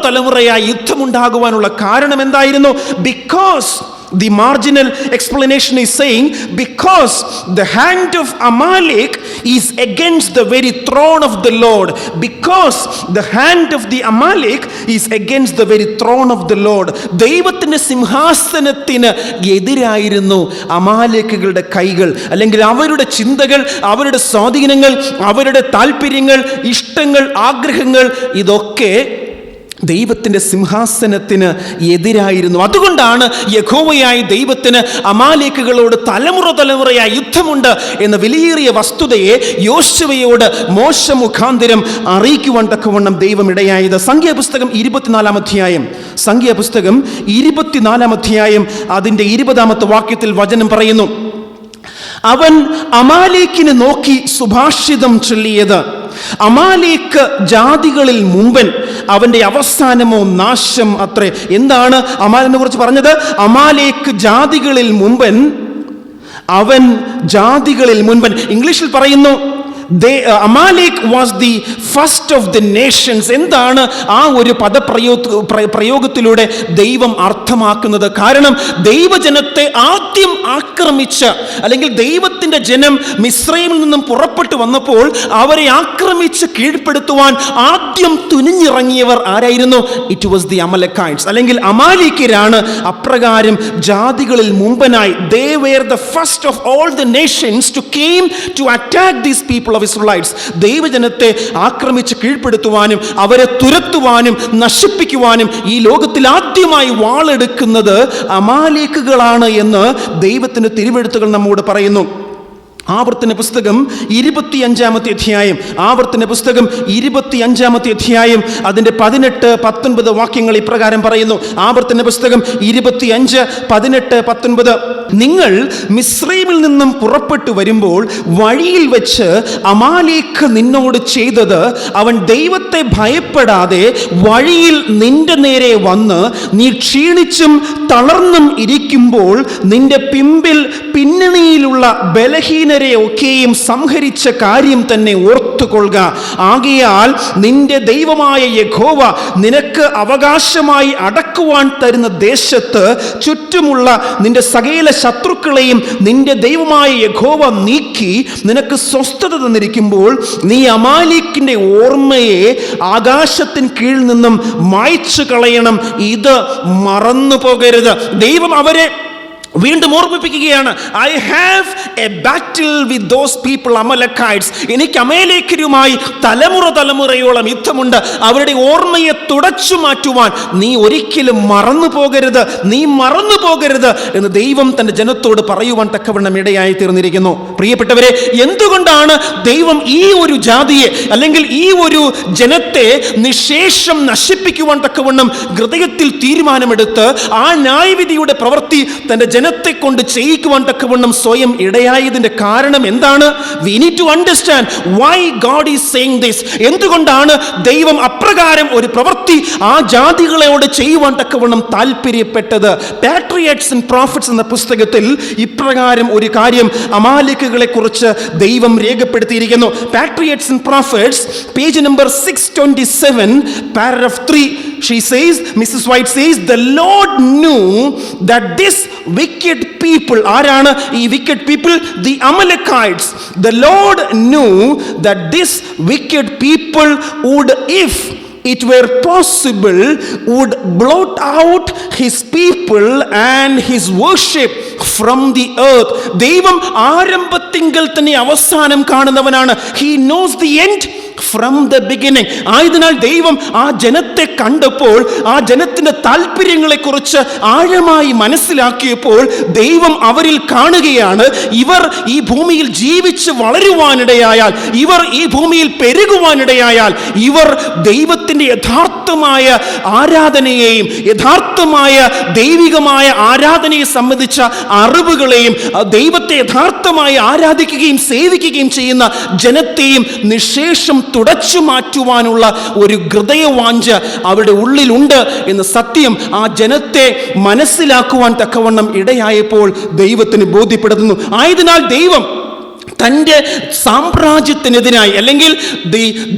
തലമുറയായി യുദ്ധമുണ്ടാകുവാനുള്ള കാരണം എന്തായിരുന്നു? Because the marginal explanation is saying, because the hand of Amalek is against the very throne of the Lord. Because the hand of the Amalek is against the very throne of the Lord. ദൈവത്തിന്റെ സിംഹാസനത്തിന് എതിരായിരുന്നു അമാലേക്കുകളുടെ കൈകൾ, അല്ലെങ്കിൽ അവരുടെ ചിന്തകൾ, അവരുടെ സ്വാധീനങ്ങൾ, അവരുടെ താല്പര്യങ്ങൾ, ഇഷ്ടങ്ങൾ, ആഗ്രഹങ്ങൾ. ഇതൊക്കെ ദൈവത്തിൻ്റെ സിംഹാസനത്തിന് എതിരായിരുന്നു. അതുകൊണ്ടാണ് യഹോവയായ ദൈവത്തിന് അമാലേക്കുകളോട് തലമുറയായി യുദ്ധമുണ്ട് എന്ന വിലയേറിയ വസ്തുതയെ യോശുവയോട് മോശ മുഖാന്തരം അറിയിക്കുവാൻ തക്കവണ്ണം ദൈവം ഇടയായത്. സംഖ്യാപുസ്തകം 24 അധ്യായം അതിൻ്റെ 20 വാക്യത്തിൽ വചനം പറയുന്നു, അവൻ അമാലേക്കിനെ നോക്കി സുഭാഷിതം ചൊല്ലിയത്, അമാലേക്ക് ജാതികളിൽ മുമ്പൻ, അവന്റെ അവസാനമോ നാശം അത്രേ. എന്താണ് അമാലിനെ കുറിച്ച് പറഞ്ഞത്? അമാലേക്ക് ജാതികളിൽ മുമ്പൻ, അവൻ ജാതികളിൽ മുൻപൻ. ഇംഗ്ലീഷിൽ പറയുന്നു Amalek was the first of the nations. എന്താണ് ആ ഒരു പദപ്രയോഗത്തിലൂടെ ദൈവം അർത്ഥമാക്കുന്നത്? കാരണം ദൈവജനത്തെ ആദ്യം ആക്രമിച്ച, അല്ലെങ്കിൽ ദൈവത്തിന്റെ ജനം മിസ്രൈമിൽ നിന്നും പുറപ്പെട്ടു വന്നപ്പോൾ അവരെ ആക്രമിച്ച് കീഴ്പ്പെടുത്തുവാൻ ആദ്യം തുനിഞ്ഞിറങ്ങിയവർ ആരായിരുന്നു? ഇറ്റ് വാസ് ദി അമലക്കൈറ്റ്സ്, അല്ലെങ്കിൽ അമാലേക്യരാണ്. അപ്രകാരം ജാതികളിൽ മുമ്പനായി, they were the first of all the nations to came to attack these people of Israelites. ദൈവജനത്തെ ആക്രമിച്ച് കീഴ്പ്പെടുത്തുവാനും അവരെ തുരത്തുവാനും നശിപ്പിക്കുവാനും ഈ ലോകത്തിൽ ആദ്യമായി വാളെടുക്കുന്നത് അമാലേക്കുകളാണ് എന്ന് ദൈവത്തിന്റെ തിരുവെഴുത്തുകൾ നമ്മോട് പറയുന്നു. ആവർത്തന പുസ്തകം 25 അധ്യായം, ആവർത്തന പുസ്തകം 25 അധ്യായം അതിൻ്റെ 18-19 വാക്യങ്ങൾ ഇപ്രകാരം പറയുന്നു. ആവർത്തന പുസ്തകം 25:18-19, നിങ്ങൾ മിസ്രൈമിൽ നിന്നും പുറപ്പെട്ടു വരുമ്പോൾ വഴിയിൽ വെച്ച് അമാലേക്ക് നിന്നോട് ചെയ്തത്, അവൻ ദൈവത്തെ ഭയപ്പെടാതെ വഴിയിൽ നിന്റെ നേരെ വന്ന് നീ ക്ഷീണിച്ചും തളർന്നും ഇരിക്കുമ്പോൾ നിന്റെ പിന്നണിയിലുള്ള ബലഹീന ഒക്കെയും സംഹരിച്ച കാര്യം തന്നെ ഓർത്തുകൊള്ളുക. ആകയാൽ നിന്റെ ദൈവമായ യഹോവ നിനക്ക് അവകാശമായി അടക്കുവാൻ തരുന്ന ദേശത്ത് ചുറ്റുമുള്ള നിന്റെ സകല ശത്രുക്കളെയും നിന്റെ ദൈവമായ യഹോവ നീക്കി നിനക്ക് സ്വസ്ഥത തന്നിരിക്കുമ്പോൾ നീ അമാലേക്കിന്റെ ഓർമ്മയെ ആകാശത്തിന് കീഴിൽ നിന്നും മായ്ച്ചു കളയണം. ഇത് മറന്നു പോകരുത്. ദൈവം അവരെ വീണ്ടും ഓർമ്മിപ്പിക്കുകയാണ്. I have a battle with those people Amalekites. എനിക്ക് അമലേക്കരുമായി തലമുറയോളം യുദ്ധമുണ്ട്. അവരുടെ ഓർമ്മയെ തുടച്ചു മാറ്റുവാൻ നീ ഒരിക്കലും മറന്നു പോകരുത് എന്ന് ദൈവം തന്റെ ജനത്തോട് പറയുവാൻ തക്കവണ്ണം ഇടയായി തീർന്നിരിക്കുന്നു. പ്രിയപ്പെട്ടവരെ, എന്തുകൊണ്ടാണ് ദൈവം ഈ ഒരു ജാതിയെ, അല്ലെങ്കിൽ ഈ ഒരു ജനത്തെ നിശേഷം നശിപ്പിക്കുവാൻ തക്കവണ്ണം ഹൃദയത്തിൽ തീരുമാനമെടുത്ത് ആ ന്യായവിധിയുടെ പ്രവൃത്തി തന്റെ ജനത്തെ കൊണ്ട് ചെയ്യിക്കുവാൻ തക്കവണ്ണം സ്വയം ഇടയായതിന്റെ കാരണം എന്താണ്? We need to understand why God is saying this. എന്തുകൊണ്ടാണ് ദൈവം അപ്രകാരം ഒരു പ്രവൃത്തി ആ ജാതികളോട് ചെയ്യുവാൻ തക്കവണ്ണം താല്പര്യപ്പെട്ടത്? പാട്രിയറ്റ്സ് ആൻഡ് പ്രോഫിറ്റ്സ് എന്ന പുസ്തകത്തിൽ ഇപ്രകാരം ഒരു കാര്യം അമാലേക്കുകളെ കുറിച്ച് ദൈവം രേഖപ്പെടുത്തിയിരിക്കുന്നു. Patriarchs and Prophets, page number 627, paragraph 3. She says, Mrs. White says, the Lord knew that this wicked people, ആരാണ് ഈ wicked people? The Amalekites. The Lord knew that this wicked people would, if it were possible, would blot out his people and his worship from the earth. ദൈവം ആരംഭത്തിങ്കൽ തന്നെ അവസാനം കാണുന്നവനാണ്. He knows the end from the beginning. ആയതിനാൽ ദൈവം ആ ജനത്തെ കണ്ടപ്പോൾ, ആ ജനത്തിന്റെ താല്പര്യങ്ങളെ കുറിച്ച് ആഴമായി മനസ്സിലാക്കിയപ്പോൾ ദൈവം അവരിൽ കാണുകയാണ്, ഇവർ ഈ ഭൂമിയിൽ ജീവിച്ച് വളരുവാനിടയായാൽ, ഇവർ ഈ ഭൂമിയിൽ പെരുകുവാനിടയായാൽ, ഇവർ ദൈവത്തിന്റെ യഥാർത്ഥമായ ആരാധനയെയും യഥാർത്ഥമായ ദൈവികമായ ആരാധനയെ സംബന്ധിച്ച അറിവുകളെയും ദൈവത്തെ യഥാർത്ഥമായി ആരാധിക്കുകയും സേവിക്കുകയും ചെയ്യുന്ന ജനത്തെയും നിശേഷം തുടച്ചു മാറ്റുവാനുള്ള ഒരു ഹൃദയവാഞ്ച അവരുടെ ഉള്ളിലുണ്ട് എന്ന സത്യം ആ ജനത്തെ മനസ്സിലാക്കുവാൻ തക്കവണ്ണം ഇടയായപ്പോൾ ദൈവത്തിന് ബോധ്യപ്പെടുത്തുന്നു. ആയതിനാൽ ദൈവം തൻ്റെ സാമ്രാജ്യത്തിനെതിരായി, അല്ലെങ്കിൽ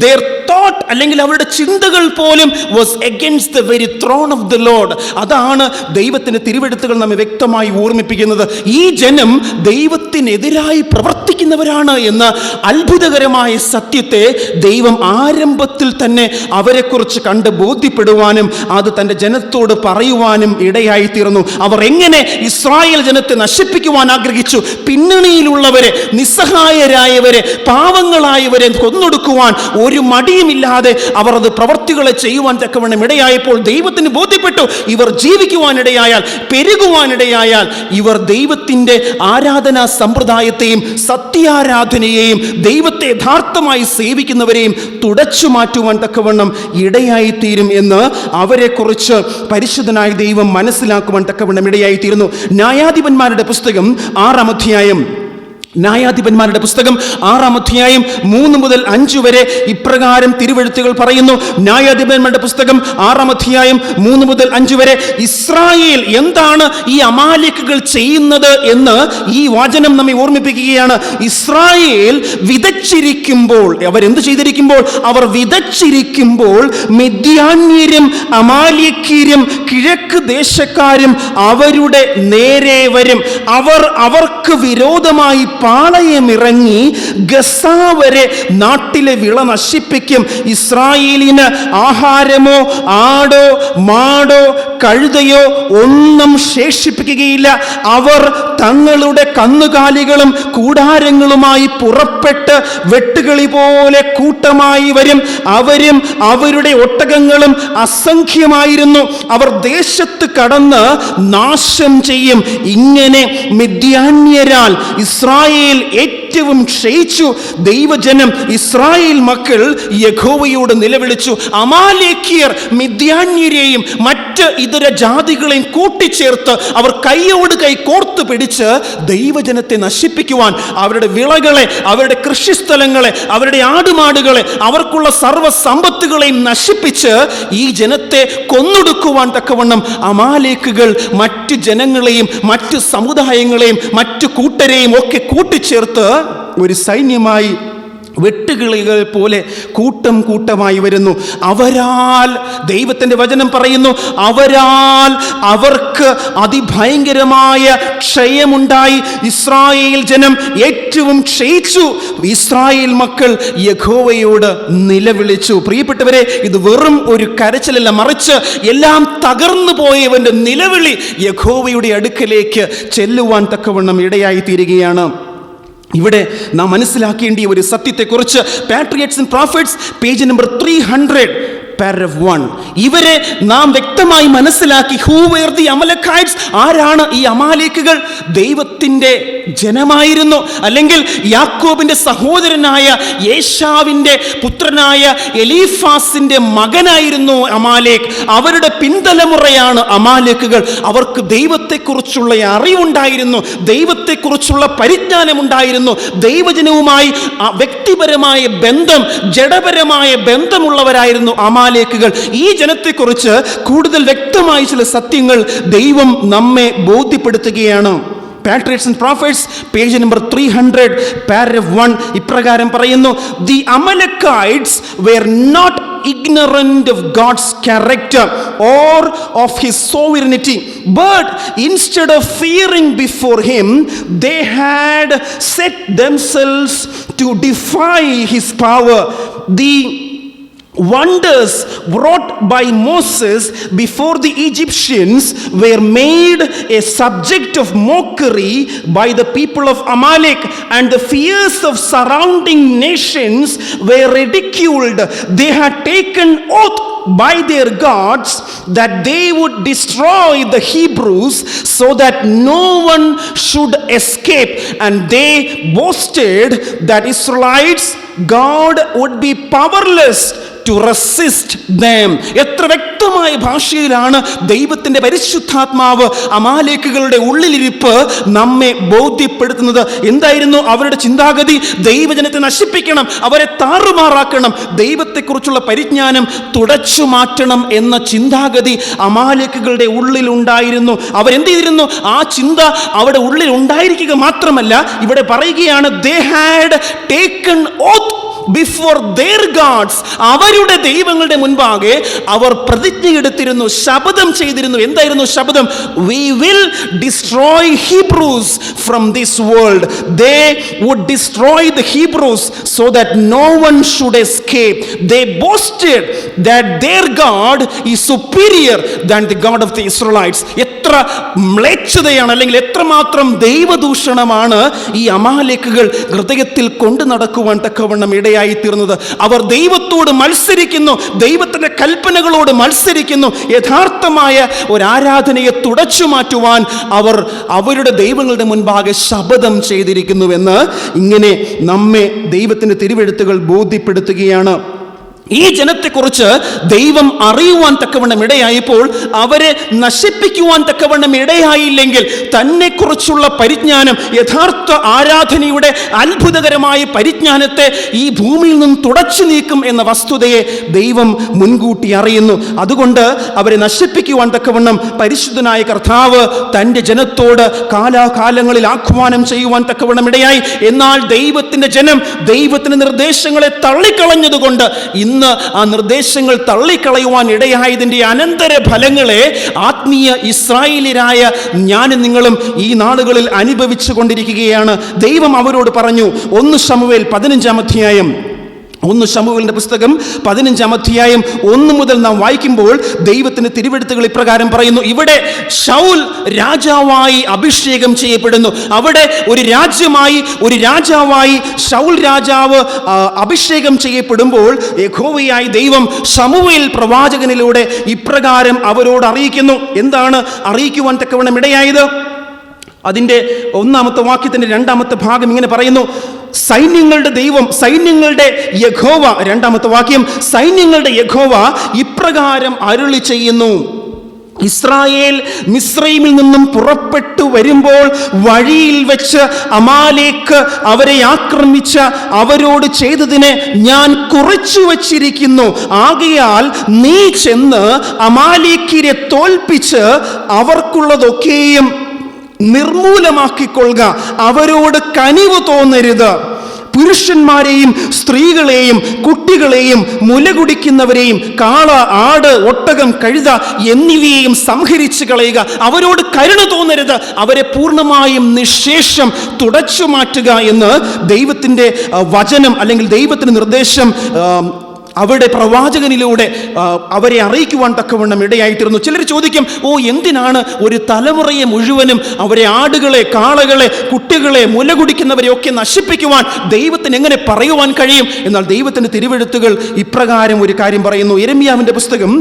their thought അല്ലെങ്കിൽ അവരുടെ ചിന്തകൾ പോലും was against the very throne of the Lord. അതാണ് ദൈവത്തിന്റെ തിരുവെഴുത്തുകൾ നമ്മെ വ്യക്തമായി ഓർമ്മിപ്പിക്കുന്നത്. ഈ ജനം ദൈവത്തിനെതിരായി പ്രവർത്തിക്കുന്നവരാണ് എന്ന അത്ഭുതകരമായ സത്യത്തെ ദൈവം ആരംഭത്തിൽ തന്നെ അവരെക്കുറിച്ച് കണ്ട് ബോധ്യപ്പെടുവാനും അത് തൻ്റെ ജനത്തോട് പറയുവാനും ഇടയായി തീർന്നു. അവർ എങ്ങനെ ഇസ്രായേൽ ജനത്തെ നശിപ്പിക്കുവാൻ ആഗ്രഹിച്ചു, പിന്നണിയിലുള്ളവരെ, നിസ്സഹായരായവരെ, പാവങ്ങളായവരെ കൊന്നൊടുക്കുവാൻ ഒരു മടിയുമില്ലാതെ അവർ അത് പ്രവർത്തികളെ ചെയ്യുവാൻ തക്കവണ്ണം ഇടയായപ്പോൾ ദൈവത്തിന് ബോധ്യപ്പെട്ടു, ഇവർ ജീവിക്കുവാനിടയായാൽ, പെരുകുവാനിടയായാൽ ഇവർ ദൈവത്തിൻ്റെ ആരാധനാ സമ്പ്രദായത്തെയും സത്യാരാധനയെയും ദൈവത്തെ യഥാർത്ഥമായി സേവിക്കുന്നവരെയും തുടച്ചു മാറ്റുവാൻ തക്കവണ്ണം ഇടയായിത്തീരും എന്ന് അവരെക്കുറിച്ച് പരിശുദ്ധനായ ദൈവം മനസ്സിലാക്കുവാൻ തക്കവണ്ണം ഇടയായിത്തീരുന്നു. ന്യായാധിപന്മാരുടെ പുസ്തകം 6-ാം അധ്യായം 6-ാം അധ്യായം 3 മുതൽ 5 വരെ ഇപ്രകാരം തിരുവെഴുത്തുകൾ പറയുന്നു. ന്യായാധിപന്മാരുടെ പുസ്തകം 6-ാം അധ്യായം 3 മുതൽ 5 വരെ ഇസ്രായേൽ എന്താണ് ഈ അമാലേക്കുകൾ ചെയ്യുന്നത് എന്ന് ഈ വചനം നമ്മെ ഓർമ്മിപ്പിക്കുകയാണ്. ഇസ്രായേൽ വിതച്ചിരിക്കുമ്പോൾ, അവരെന്ത് ചെയ്തിരിക്കുമ്പോൾ, അവർ വിതച്ചിരിക്കുമ്പോൾ മിദ്യാന്യരും അമാലേക്യരും കിഴക്ക് ദേശക്കാരും അവരുടെ നേരെ വരും. അവർക്ക് വിരോധമായി പാളയമിറങ്ങി ഗസ വരെ നാട്ടിലെ വിള നശിപ്പിക്കും. ഇസ്രായേലിന് ആഹാരമോ ആടോ മാടോ കഴുതയോ ഒന്നും ശേഷിപ്പിക്കുകയില്ല. അവർ തങ്ങളുടെ കന്നുകാലികളും കൂടാരങ്ങളുമായി പുറപ്പെട്ട് വെട്ടുകിളി പോലെ കൂട്ടമായി വരും. അവരും അവരുടെ ഒട്ടകങ്ങളും അസംഖ്യമായിരുന്നു. അവർ ദേശത്ത് കടന്ന് നാശം ചെയ്യും. ഇങ്ങനെ മിദ്യാന്യരാൽ ഇസ്രായേൽ ഏറ്റവും ക്ഷയിച്ചു. ദൈവജനം, ഇസ്രായേൽ മക്കൾ യഹോവയോട് നിലവിളിച്ചു. അമാലേക്യർ മിദ്യാന്യരെയും മറ്റ് ഇതര ജാതികളെയും കൂട്ടിച്ചേർത്ത് അവർ കൈയോട് കൈ കോർത്തു പിടിച്ച് ദൈവജനത്തെ നശിപ്പിക്കുവാൻ, അവരുടെ വിളകളെ, അവരുടെ കൃഷിസ്ഥലങ്ങളെ, അവരുടെ ആടുമാടുകളെ, അവർക്കുള്ള സർവ്വ സമ്പത്തുകളെയും നശിപ്പിച്ച് ഈ ജനത്തെ കൊന്നൊടുക്കുവാൻ തക്കവണ്ണം അമാലേക്കുകൾ മറ്റ് ജനങ്ങളെയും മറ്റ് സമുദായങ്ങളെയും മറ്റു കൂട്ടരെയും ഒക്കെ കൂട്ടിച്ചേർത്ത് ഒരു സൈന്യമായി വെട്ടുകിളികൾ പോലെ കൂട്ടം കൂട്ടമായി വരുന്നു. അവരാൽ, ദൈവത്തിൻ്റെ വചനം പറയുന്നു, അവരാൽ അവർക്ക് അതിഭയങ്കരമായ ക്ഷയമുണ്ടായി. ഇസ്രായേൽ ജനം ഏറ്റവും ക്ഷയിച്ചു. ഇസ്രായേൽ മക്കൾ യഹോവയോട് നിലവിളിച്ചു. പ്രിയപ്പെട്ടവരെ, ഇത് വെറും ഒരു കരച്ചിലല്ല, മറിച്ച് എല്ലാം തകർന്നു പോയവൻ്റെ നിലവിളി യഹോവയുടെ അടുക്കലേക്ക് ചെല്ലുവാൻ തക്കവണ്ണം ഇടയായി തീരുകയാണ്. ഇവിടെ നാം മനസ്സിലാക്കേണ്ടിയ ഒരു സത്യത്തെക്കുറിച്ച് Patriarchs and Prophets page number 300 paragraph 1 ഇവരെ നാം വ്യക്തമായി മനസ്സിലാക്കി. Who were the Amalekites? ആരാണ് ഈ അമാലേക്കുകൾ? ദൈവത്തിൻ്റെ ജനമായിരുന്നു, അല്ലെങ്കിൽ യാക്കോബിന്റെ സഹോദരനായ യേശാവിൻ്റെ പുത്രനായ എലീഫാസിന്റെ മകനായിരുന്നു അമാലേക്ക്. അവരുടെ പിൻതലമുറയാണ് അമാലേക്കുകൾ. അവർക്ക് ദൈവത്തെക്കുറിച്ചുള്ള അറിവുണ്ടായിരുന്നു, ദൈവത്തെക്കുറിച്ചുള്ള പരിജ്ഞാനമുണ്ടായിരുന്നു. ദൈവജനവുമായി വ്യക്തിപരമായ ബന്ധം, ജഡപരമായ ബന്ധമുള്ളവരായിരുന്നു അമാലേക്കുകൾ. ഈ ജനത്തെക്കുറിച്ച് കൂടുതൽ വ്യക്തമായ ചില സത്യങ്ങൾ ദൈവം നമ്മെ ബോധ്യപ്പെടുത്തുകയാണ്. Patriarchs and Prophets page number 300 paragraph 1 ഇപ്രകാരം പറയുന്നു: the Amalekites were not ignorant of God's character or of his sovereignty, but instead of fearing before him, they had set themselves to defy his power. The wonders wrought by Moses before the Egyptians were made a subject of mockery by the people of Amalek, and the fears of surrounding nations were ridiculed. They had taken oath by their gods that they would destroy the Hebrews so that no one should escape, and they boasted that Israelites, God would be powerless to resist them. എത്ര വ്യക്തമായി വ്യക്തമായ ഭാഷയിലാണ് ദൈവത്തിന്റെ പരിശുദ്ധാത്മാവ് അമാലേക്കുകളുടെ ഉള്ളിലിരിപ്പ് നമ്മെ ബോധ്യപ്പെടുത്തുന്നത്. എന്തായിരുന്നു അവരുടെ ചിന്താഗതി? ദൈവജനത്തെ നശിപ്പിക്കണം, അവരെ താറുമാറാക്കണം, ദൈവത്തെക്കുറിച്ചുള്ള പരിജ്ഞാനം തുടച്ചു മാറ്റണം എന്ന ചിന്താഗതി അമാലേക്കുകളുടെ ഉള്ളിൽ ഉണ്ടായിരുന്നു. അവരെന്ത് ചെയ്തിരുന്നു? ആ ചിന്ത അവരുടെ ഉള്ളിൽ ഉണ്ടായിരിക്കുക മാത്രമല്ല, ഇവിടെ പറയുകയാണ് they had taken oath before their gods. അവരുടെ ദൈവങ്ങളുടെ മുൻപാകെ അവർ പ്രതിജ്ഞയെടുത്തിരുന്നു, ശപഥം ചെയ്തിരുന്നു. എന്തായിരുന്നു ശപഥം? We will destroy Hebrews from this world. They would destroy the Hebrews so that no one should escape. They boasted that their God is superior than the God of the Israelites. എത്ര മ്ലേച്ഛതയാണ്, അല്ലെങ്കിൽ എത്രമാത്രം ദൈവദൂഷണമാണ് ഈ അമാലേക്കുകൾ ഹൃദയത്തിൽ കൊണ്ടു നടക്കുവാൻ തക്കവണ്ണം ഇടയായി തീർന്നത്. അവർ ദൈവത്തോട് മത്സരിക്കുന്നു, ദൈവത്തിന്റെ കൽപ്പനകളോട് മത്സരിക്കുന്നു. യഥാർത്ഥമായ ഒരു ആരാധനയെ തുടച്ചു മാറ്റുവാൻ അവർ അവരുടെ ദൈവങ്ങളുടെ മുൻപാകെ ശപഥം ചെയ്തിരിക്കുന്നുവെന്ന് ഇങ്ങനെ നമ്മെ ദൈവത്തിന്റെ തിരുവെഴുത്തുകൾ ബോധ്യപ്പെടുത്തുകയാണ്. ഈ ജനത്തെക്കുറിച്ച് ദൈവം അറിയുവാൻ തക്കവണ്ണം ഇടയായപ്പോൾ, അവരെ നശിപ്പിക്കുവാൻ തക്കവണ്ണം ഇടയായില്ലെങ്കിൽ, തന്നെക്കുറിച്ചുള്ള പരിജ്ഞാനം, യഥാർത്ഥ ആരാധനയുടെ അത്ഭുതകരമായ പരിജ്ഞാനത്തെ ഈ ഭൂമിയിൽ നിന്നും തുടച്ചു നീക്കും എന്ന വസ്തുതയെ ദൈവം മുൻകൂട്ടി അറിയുന്നു. അതുകൊണ്ട് അവരെ നശിപ്പിക്കുവാൻ തക്കവണ്ണം പരിശുദ്ധനായ കർത്താവ് തൻ്റെ ജനത്തോട് കാലാകാലങ്ങളിൽ ആഹ്വാനം ചെയ്യുവാൻ തക്കവണ്ണം ഇടയായി. എന്നാൽ ദൈവത്തിൻ്റെ ജനം ദൈവത്തിൻ്റെ നിർദ്ദേശങ്ങളെ തള്ളിക്കളഞ്ഞതുകൊണ്ട് ഇന്ന് ആ നിർദ്ദേശങ്ങൾ തള്ളിക്കളയുവാൻ ഇടയായതിൻ്റെ അനന്തര ഫലങ്ങളെ ആത്മീയ ഇസ്രായേലിയരായ ഞാനും നിങ്ങളും ഈ നാളുകളിൽ അനുഭവിച്ചു കൊണ്ടിരിക്കുകയാണ്. ദൈവം അവരോട് പറഞ്ഞു. 1 ശമൂവേൽ 15-ാം അധ്യായം, 1 ശമൂവേലിന്റെ പുസ്തകം 15-ാം അധ്യായം 1 മുതൽ നാം വായിക്കുമ്പോൾ ദൈവത്തിന്റെ തിരുവെഴുത്തുകൾ ഇപ്രകാരം പറയുന്നു. ഇവിടെ ശൗൽ രാജാവായി അഭിഷേകം ചെയ്യപ്പെടുന്നു. അവിടെ ഒരു രാജാവായി ശൗൽ രാജാവ് അഭിഷേകം ചെയ്യപ്പെടുമ്പോൾ യഹോവയായ ദൈവം ശമൂവേൽ പ്രവാചകനിലൂടെ ഇപ്രകാരം അവരോട് അറിയിക്കുന്നു. എന്താണ് അറിയിക്കുവാൻ തക്കവണ്ണം ഇടയായത്? അതിൻ്റെ 1-ാമത്തെ വാക്യത്തിന്റെ 2-ാമത്തെ ഭാഗം ഇങ്ങനെ പറയുന്നു. സൈന്യങ്ങളുടെ ദൈവം, സൈന്യങ്ങളുടെ യഹോവ, 2-ാമത്തെ വാക്യം, സൈന്യങ്ങളുടെ യഹോവ ഇപ്രകാരം അരുളി ചെയ്യുന്നു. ഇസ്രായേൽ മിസ്രൈമിൽ നിന്നും പുറപ്പെട്ടു വരുമ്പോൾ വഴിയിൽ വെച്ച് അമാലേക്ക് അവരെ ആക്രമിച്ച അവരോട് ചെയ്തതിനെ ഞാൻ കുറിച്ചു വച്ചിരിക്കുന്നു. ആകയാൽ നീ ചെന്ന് അമാലേക്യരെ തോൽപ്പിച്ച് അവർക്കുള്ളതൊക്കെയും നിർമൂലമാക്കിക്കൊള്ളുക. അവരോട് കനിവ് തോന്നരുത്. പുരുഷന്മാരെയും സ്ത്രീകളെയും കുട്ടികളെയും മുലകുടിക്കുന്നവരെയും കാള, ആട്, ഒട്ടകം, കഴുത എന്നിവയെയും സംഹരിച്ചു കളയുക. അവരോട് കരുണ തോന്നരുത്. അവരെ പൂർണ്ണമായും നിശേഷം തുടച്ചു മാറ്റുക എന്ന് ദൈവത്തിൻ്റെ വചനം, അല്ലെങ്കിൽ ദൈവത്തിൻ്റെ നിർദ്ദേശം അവരുടെ പ്രവാചകനിലൂടെ അവരെ അറിയിക്കുവാൻ തക്കവണ്ണം ഇടയായിത്തീർന്നു. ചിലർ ചോദിക്കും, എന്തിനാണ് ഒരു തലമുറയെ മുഴുവനും അവരെ ആടുകളെ, കാളകളെ, കുട്ടികളെ, മുല കുടിക്കുന്നവരെയൊക്കെ നശിപ്പിക്കുവാൻ ദൈവത്തിന് എങ്ങനെ പറയുവാൻ കഴിയും? എന്നാൽ ദൈവത്തിൻ്റെ തിരുവെഴുത്തുകൾ ഇപ്രകാരം ഒരു കാര്യം പറയുന്നു. യിരെമ്യാവിൻ്റെ പുസ്തകം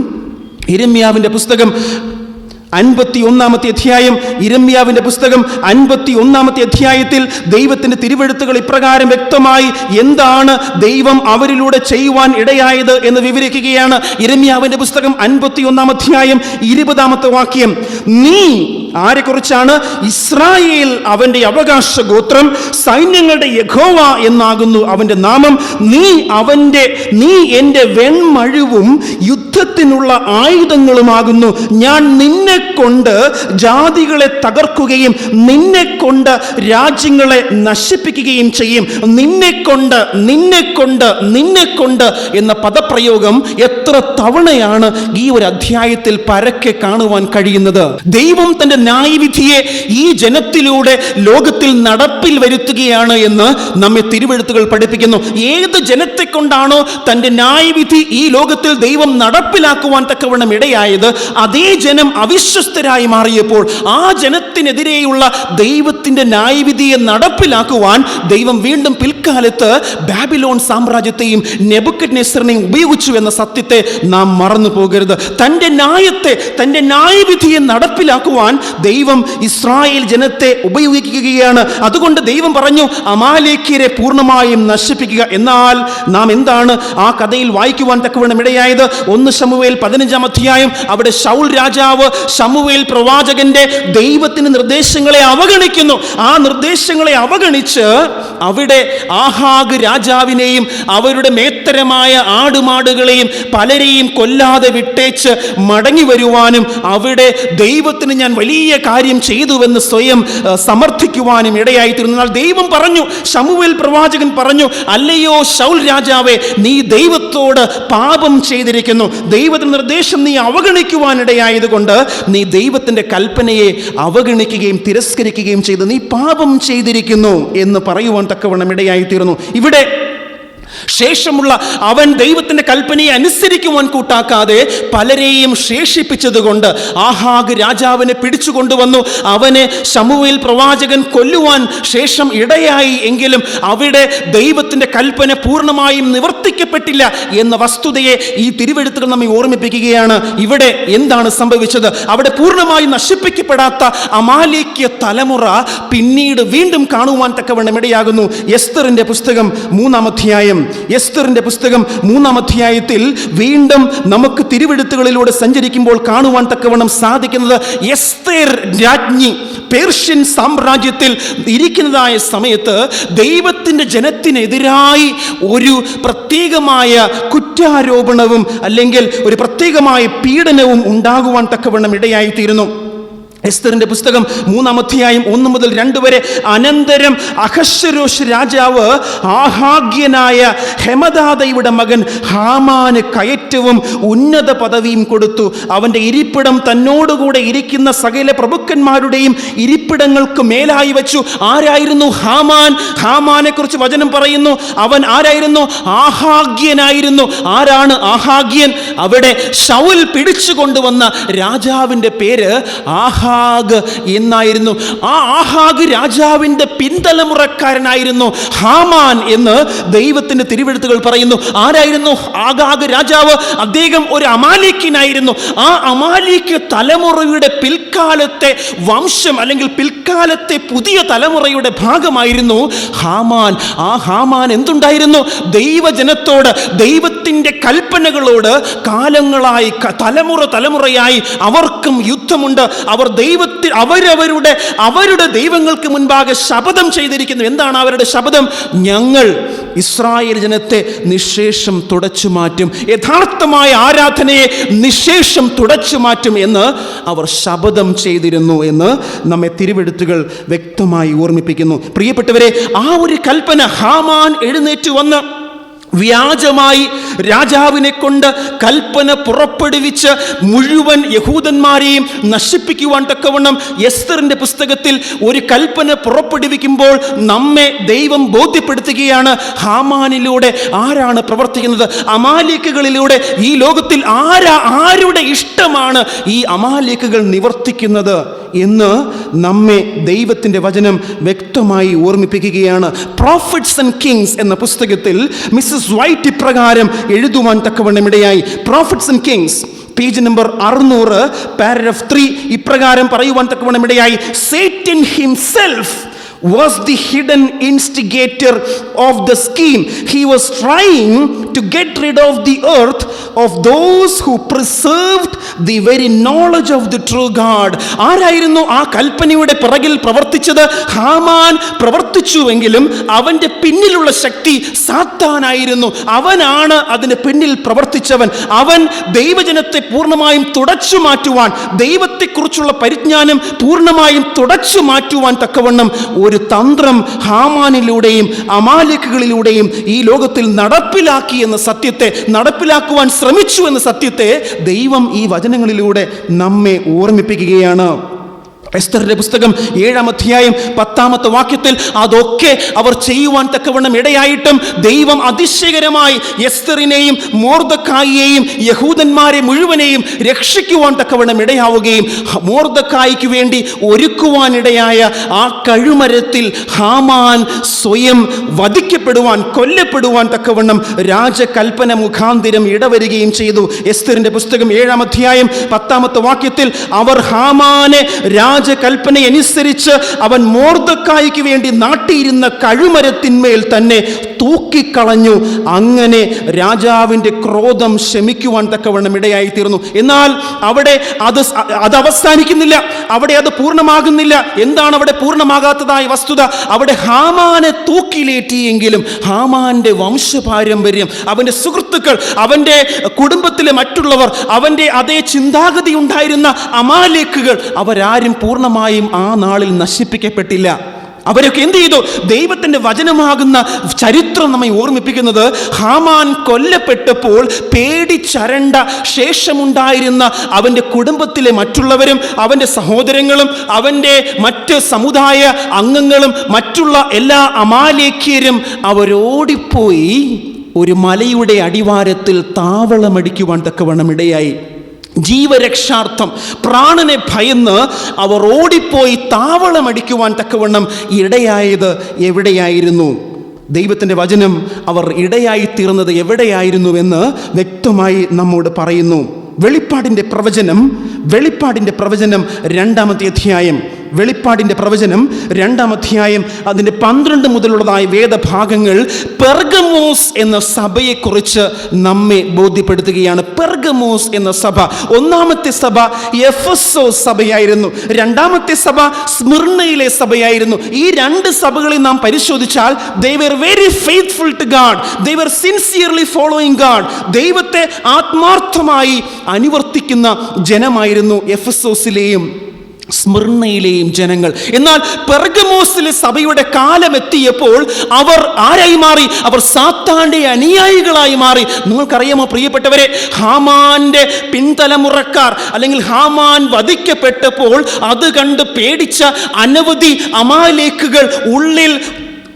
51-ാമത്തെ അധ്യായം, യിരെമ്യാവിൻ്റെ പുസ്തകം 51-ാമത്തെ അധ്യായത്തിൽ ദൈവത്തിൻ്റെ തിരുവെഴുത്തുകൾ ഇപ്രകാരം വ്യക്തമായി എന്താണ് ദൈവം അവരിലൂടെ ചെയ്യുവാൻ ഇടയായത് എന്ന് വിവരിക്കുകയാണ്. യിരെമ്യാവിൻ്റെ പുസ്തകം 51-ാം അധ്യായം 20-ാമത്തെ വാക്യം. നീ, ആരെക്കുറിച്ചാണ്? ഇസ്രായേൽ അവൻ്റെ അവകാശ ഗോത്രം, സൈന്യങ്ങളുടെ യഹോവ എന്നാകുന്നു അവൻ്റെ നാമം. നീ എൻ്റെ വെൺമഴുവും യുദ്ധത്തിനുള്ള ആയുധങ്ങളുമാകുന്നു. ഞാൻ നിന്നെ കൊണ്ട് ജാതികളെ തകർക്കുകയും നിന്നെ കൊണ്ട് രാജ്യങ്ങളെ നശിപ്പിക്കുകയും ചെയ്യും. നിന്നെ കൊണ്ട് എന്ന പദപ്രയോഗം എത്ര തവണയാണ് ഈ ഒരു അധ്യായത്തിൽ പരക്കെ കാണുവാൻ കഴിയുന്നത്? ദൈവം തന്റെ ന്യായവിധിയെ ഈ ജനത്തിലൂടെ ലോകത്തിൽ നടപ്പിൽ വരുത്തുകയാണ് എന്ന് നമ്മെ തിരുവെഴുത്തുകൾ പഠിപ്പിക്കുന്നു. ഏത് ജനത്തെ കൊണ്ടാണോ തന്റെ ന്യായവിധി ഈ ലോകത്തിൽ ദൈവം നടപ്പിലാക്കുവാൻ തക്കവണ്ണം ഇടയായത്, അതേ ജനം അവിശ്വസ്തരായി മാറിയപ്പോൾ ആ ജനത്തിനെതിരെയുള്ള ദൈവത്തിന്റെ ന്യായവിധിയെ നടപ്പിലാക്കുവാൻ ദൈവം വീണ്ടും പിൽക്കാലത്ത് ബാബിലോൺ സാമ്രാജ്യത്തെയും നെബൂഖദ്നേസറിനെയും ഉപയോഗിച്ചു എന്ന സത്യത്തെ നാം മറന്നു പോകരുത്. തന്റെ ന്യായവിധിയെ നടപ്പിലാക്കുവാൻ ദൈവം ഇസ്രായേൽ ജനത്തെ ഉപയോഗിക്കുകയാണ്. അതുകൊണ്ട് ദൈവം പറഞ്ഞു, അമാലേക്യരെ പൂർണ്ണമായും നശിപ്പിക്കുക. എന്നാൽ നാം നാം എന്താണ് ആ കഥയിൽ വായിക്കുവാൻ തക്കവണ്ണം ഇടയായത്? 1 ശമൂവേൽ 15-ാം അധ്യായം. അവിടെ ശൗൽ രാജാവ് ശമൂവേൽ പ്രവാചകന്റെ ദൈവത്തിന്റെ നിർദ്ദേശങ്ങളെ അവഗണിക്കുന്നു. ആ നിർദ്ദേശങ്ങളെ അവഗണിച്ച് അവിടെ ആഹാഗ് രാജാവിനെയും അവരുടെ മേത്തരമായ ആടുമാടുകളെയും പലരെയും കൊല്ലാതെ വിട്ടേച്ച് മടങ്ങി വരുവാനും അവിടെ ദൈവത്തിന് ഞാൻ വലിയ കാര്യം ചെയ്തുവെന്ന് സ്വയം സമർത്ഥിക്കുവാനും ഇടയായിത്തീരുന്നു. എന്നാൽ ദൈവം പറഞ്ഞു, ശമൂവേൽ പ്രവാചകൻ പറഞ്ഞു, അല്ലയോ ശൗൽ രാജാവേ, നീ ദൈവത്തോട് പാപം ചെയ്തിരിക്കുന്നു. ദൈവത്തിന്റെ നിർദ്ദേശം നീ അവഗണിക്കുവാനിടയായതുകൊണ്ട് നീ ദൈവത്തിന്റെ കൽപ്പനയെ അവഗണിക്കുകയും തിരസ്കരിക്കുകയും ചെയ്ത് നീ പാപം ചെയ്തിരിക്കുന്നു എന്ന് പറയുവാൻ തക്കവണ്ണം ഇടയായിത്തീർന്നു. ഇവിടെ ശേഷമുള്ള അവൻ ദൈവത്തിന്റെ കൽപ്പനയെ അനുസരിക്കുവാൻ കൂട്ടാക്കാതെ പലരെയും ശേഷിപ്പിച്ചതുകൊണ്ട് ആഹാഗ് രാജാവിനെ പിടിച്ചുകൊണ്ടുവന്നു. അവനെ ശമൂവേൽ പ്രവാചകൻ കൊല്ലുവാൻ ശേഷം ഇടയായി. എങ്കിലും അവിടെ ദൈവത്തിന്റെ കൽപ്പന പൂർണ്ണമായും നിവർത്തിക്കപ്പെട്ടില്ല എന്ന വസ്തുതയെ ഈ തിരുവെഴുത്തുകൾ നമ്മെ ഓർമ്മിപ്പിക്കുകയാണ്. ഇവിടെ എന്താണ് സംഭവിച്ചത്? അവിടെ പൂർണ്ണമായും നശിപ്പിക്കപ്പെടാത്ത അമാലേക്യ തലമുറ പിന്നീട് വീണ്ടും കാണുവാൻ തക്കവണ്ണം ഇടയാകുന്നു. എസ്തറിന്റെ പുസ്തകം 3-ാം അധ്യായം. എസ്തറിന്റെ പുസ്തകം 3-ാം അധ്യായത്തിൽ വീണ്ടും നമുക്ക് തിരുവെഴുത്തുകളിലൂടെ സഞ്ചരിക്കുമ്പോൾ കാണുവാൻ തക്കവണ്ണം സാധിക്കുന്നത്, എസ്തേർ രാജ്ഞി പേർഷ്യൻ സാമ്രാജ്യത്തിൽ ഇരിക്കുന്നതായ സമയത്ത് ദൈവത്തിന്റെ ജനത്തിനെതിരായി ഒരു പ്രത്യേകമായ കുറ്റാരോപണവും അല്ലെങ്കിൽ ഒരു പ്രത്യേകമായ പീഡനവും ഉണ്ടാകുവാൻ തക്കവണ്ണം ഇടയായിത്തീരുന്നു. എസ്തറിന്റെ പുസ്തകം 3-ാം അധ്യായം 1 മുതൽ 2 വരെ. അനന്തരം അഹശ്വേരോശ് രാജാവ് ആഹാഗ്യനായ ഹെമദാദയുടെ മകൻ ഹാമാന് കയറ്റവും ഉന്നത പദവിയും കൊടുത്തു. അവന്റെ ഇരിപ്പിടം തന്നോടുകൂടെ ഇരിക്കുന്ന സകല പ്രഭുക്കന്മാരുടെയും ഇരിപ്പിടങ്ങൾക്ക് മേലായി വെച്ചു. ആരായിരുന്നു ഹാമാൻ? ഹാമാനെ കുറിച്ച് വചനം പറയുന്നു, അവൻ ആരായിരുന്നു? ആഹാഗ്യനായിരുന്നു. ആരാണ് ആഹാഗ്യൻ? അവിടെ ശൗൽ പിടിച്ചുകൊണ്ടുവന്ന രാജാവിന്റെ പേര് ആഹാഗ് എന്നായിരുന്നു. ആ ആഹാഗ് രാജാവിന്റെ പിൻതലമുറക്കാരനായിരുന്നു ഹാമാൻ എന്ന് ദൈവത്തിന്റെ തിരുവെഴുത്തുകൾ പറയുന്നു. ആരായിരുന്നു ആഹാഗ് രാജാവ്? അദ്ദേഹം ഒരു അമാലേക്യനായിരുന്നു. ആ അമാലേക്യ തലമുറയുടെ പിൽക്കാലത്തെ വംശം അല്ലെങ്കിൽ പിൽക്കാലത്തെ പുതിയ തലമുറയുടെ ഭാഗമായിരുന്നു ഹാമാൻ. ആ ഹാമാൻ എന്തുണ്ടായിരുന്നു? ദൈവജനത്തോട്, ദൈവത്തിന്റെ കൽപ്പനകളോട് കാലങ്ങളായി തലമുറയായി അവർക്കും യുദ്ധമുണ്ട്. അവർ അവരുടെ ദൈവങ്ങൾക്ക് മുൻപാകെ ശപഥം ചെയ്തിരിക്കുന്നു. എന്താണ് അവരുടെ ശപഥം? ഞങ്ങൾ ഇസ്രായേൽ ജനത്തെ നിശേഷം തുടച്ചു മാറ്റും, യഥാർത്ഥമായ ആരാധനയെ നിശേഷം തുടച്ചു മാറ്റും എന്ന് അവർ ശപഥം ചെയ്തിരുന്നു എന്ന് നമ്മെ തിരുവെഴുത്തുകൾ വ്യക്തമായി ഓർമ്മിപ്പിക്കുന്നു. പ്രിയപ്പെട്ടവരെ, ആ ഒരു കൽപ്പന ഹാമാൻ എഴുന്നേറ്റ് വന്ന് വ്യാജമായി രാജാവിനെ കൊണ്ട് കൽപ്പന പുറപ്പെടുവിച്ച് മുഴുവൻ യഹൂദന്മാരെയും നശിപ്പിക്കുവാൻ തക്കവണ്ണം എസ്തറിന്റെ പുസ്തകത്തിൽ ഒരു കൽപ്പന പുറപ്പെടുവിക്കുമ്പോൾ നമ്മെ ദൈവം ബോധ്യപ്പെടുത്തുകയാണ് ഹാമാനിലൂടെ ആരാണ് പ്രവർത്തിക്കുന്നത്. അമാലേക്കുകളിലൂടെ ഈ ലോകത്തിൽ ആരുടെ ഇഷ്ടമാണ് ഈ അമാലേക്കുകൾ നിവർത്തിക്കുന്നത് എന്ന് നമ്മെ ദൈവത്തിന്റെ വചനം വ്യക്തമായി ഓർമ്മിപ്പിക്കുകയാണ്. പ്രോഫിറ്റ്സ് ആൻഡ് കിങ്സ് എന്ന പുസ്തകത്തിൽ മിസ്സസ് വൈറ്റ് ഇപ്രകാരം എഴുതുവാൻ തക്കവണ്ണം ഇടയായി. Prophets and kings, page number 600, paragraph 3 ഇപ്രകാരം പറയുവാൻ തക്കവണ്ണം ഇടയായി. Satan himself was the hidden instigator of the scheme. He was trying to get rid of the earth of those who preserved the very knowledge of the true God. ആരായിരുന്നു ആ കൽപ്പനയുടെ പിറകിൽ പ്രവർത്തിച്ചത്? Haman പ്രവർത്തിച്ചുവെങ്കിലും അവന്റെ പിന്നിലുള്ള ശക്തി സാത്താനായിരുന്നു. അവനാണ് അതിന് പിന്നിൽ പ്രവർത്തിച്ചവൻ. അവൻ ദൈവജനത്തെ പൂർണ്ണമായും തുടച്ചു മാറ്റുവാൻ, ദൈവത്തെക്കുറിച്ചുള്ള പരിജ്ഞാനം പൂർണ്ണമായും തുടച്ചു മാറ്റുവാൻ തക്കവണ്ണം ഒരു തന്ത്രം ഹാമാനിലൂടെയും അമാലേക്കുകളിലൂടെയും ഈ ലോകത്തിൽ നടപ്പിലാക്കി എന്ന സത്യത്തെ, നടപ്പിലാക്കുവാൻ ശ്രമിച്ചു എന്ന സത്യത്തെ ദൈവം ഈ വചനങ്ങളിലൂടെ നമ്മെ ഓർമ്മിപ്പിക്കുകയാണ്. എസ്തറിന്റെ പുസ്തകം 7-ാം അധ്യായം 10-ാമത്തെ വാക്യത്തിൽ അതൊക്കെ അവർ ചെയ്യുവാൻ തക്കവണ്ണം ഇടയായിട്ടും ദൈവം അതിശയകരമായി എസ്തറിനെയും മൊർദെഖായിയെയും യഹൂദന്മാരെ മുഴുവനെയും രക്ഷിക്കുവാൻ തക്കവണ്ണം ഇടയാവുകയും മൊർദെഖായിക്ക് വേണ്ടി ഒരുക്കുവാനിടയായ ആ കഴുമരത്തിൽ ഹാമാൻ സ്വയം വധിക്കപ്പെടുവാൻ, കൊല്ലപ്പെടുവാൻ തക്കവണ്ണം രാജകൽപ്പന മുഖാന്തിരം ഇടവരികയും ചെയ്തു. എസ്തറിന്റെ പുസ്തകം 7-ാം അധ്യായം 10-ാമത്തെ വാക്യത്തിൽ അവർ ഹാമാനെ രാജകൽപ്പന അനുസരിച്ച് അവൻ മൊർദെഖായിക്ക് വേണ്ടി നാട്ടിയിരുന്ന കഴുമരത്തിന്മേൽ തന്നെ തൂക്കിക്കളഞ്ഞു. അങ്ങനെ രാജാവിൻ്റെ ക്രോധം ശമിക്കുവാൻ തക്കവണ്ണം ഇടയായി തീർന്നു. എന്നാൽ അവിടെ അത് അവസാനിക്കുന്നില്ല, അവിടെ അത് പൂർണ്ണമാകുന്നില്ല. എന്താണ് അവിടെ പൂർണ്ണമാകാത്തതായ വസ്തുത? അവിടെ ഹാമാനെ തൂക്കിലേറ്റിയെങ്കിലും ഹാമാന്റെ വംശപാരമ്പര്യം, അവന്റെ സുഹൃത്തുക്കൾ, അവന്റെ കുടുംബത്തിലെ മറ്റുള്ളവർ, അവന്റെ അതേ ചിന്താഗതി ഉണ്ടായിരുന്ന അമാലേക്കുകൾ, അവരാരും പൂർണ്ണമായും ആ നാളിൽ നശിപ്പിക്കപ്പെട്ടില്ല. അവരൊക്കെ എന്ത് ചെയ്തു? ദൈവത്തിൻ്റെ വചനമാകുന്ന ചരിത്രം നമ്മെ ഓർമ്മിപ്പിക്കുന്നത്, ഹാമാൻ കൊല്ലപ്പെട്ടപ്പോൾ പേടിച്ചരണ്ട ശേഷമുണ്ടായിരുന്ന അവൻ്റെ കുടുംബത്തിലെ മറ്റുള്ളവരും അവൻ്റെ സഹോദരങ്ങളും അവൻ്റെ മറ്റ് സമുദായ അംഗങ്ങളും മറ്റുള്ള എല്ലാ അമാലേക്യരും അവരോടിപ്പോയി ഒരു മലയുടെ അടിവാരത്തിൽ താവളമടിക്കുവാൻ തക്കവണ്ണം ഇടയായി. ജീവരക്ഷാർത്ഥം പ്രാണനെ ഭയന്ന് അവർ ഓടിപ്പോയി താവളമടിക്കുവാൻ തക്കവണ്ണം ഇടയായത് എവിടെയായിരുന്നു? ദൈവത്തിൻ്റെ വചനം അവർ ഇടയായി തീർന്നത് എവിടെയായിരുന്നുവെന്ന് വ്യക്തമായി നമ്മോട് പറയുന്നു. വെളിപ്പാടിൻ്റെ പ്രവചനം 2-ാമത്തെ അധ്യായം, വെളിപ്പാടിൻ്റെ പ്രവചനം 2-ാം അധ്യായം അതിൻ്റെ 12 മുതലുള്ളതായ വേദഭാഗങ്ങൾ പെർഗമോസ് എന്ന സഭയെക്കുറിച്ച് നമ്മെ ബോധ്യപ്പെടുത്തുകയാണ്. പെർഗമോസ് എന്ന സഭ, ഒന്നാമത്തെ സഭ എഫെസോസ് സഭയായിരുന്നു, 2-ാമത്തെ സഭ സ്മിർണയിലെ സഭയായിരുന്നു. ഈ 2 സഭകളെ നാം പരിശോധിച്ചാൽ they were very faithful to God, they were sincerely following God. ദൈവത്തെ ആത്മാർത്ഥമായി അനുവർത്തിക്കുന്ന ജനമായിരുന്നു എഫെസോസിലെയും സ്മിർണയിലെയും ജനങ്ങൾ. എന്നാൽ പെർഗമോസിലെ സഭയുടെ കാലമെത്തിയപ്പോൾ അവർ ആരായി മാറി? അവർ സാത്താന്റെ അനുയായികളായി മാറി. നിങ്ങൾക്കറിയാമോ പ്രിയപ്പെട്ടവരെ, ഹാമാന്റെ പിൻതലമുറക്കാർ അല്ലെങ്കിൽ ഹാമാൻ വധിക്കപ്പെട്ടപ്പോൾ അത് കണ്ട് പേടിച്ച അനവധി അമാലേക്കുകൾ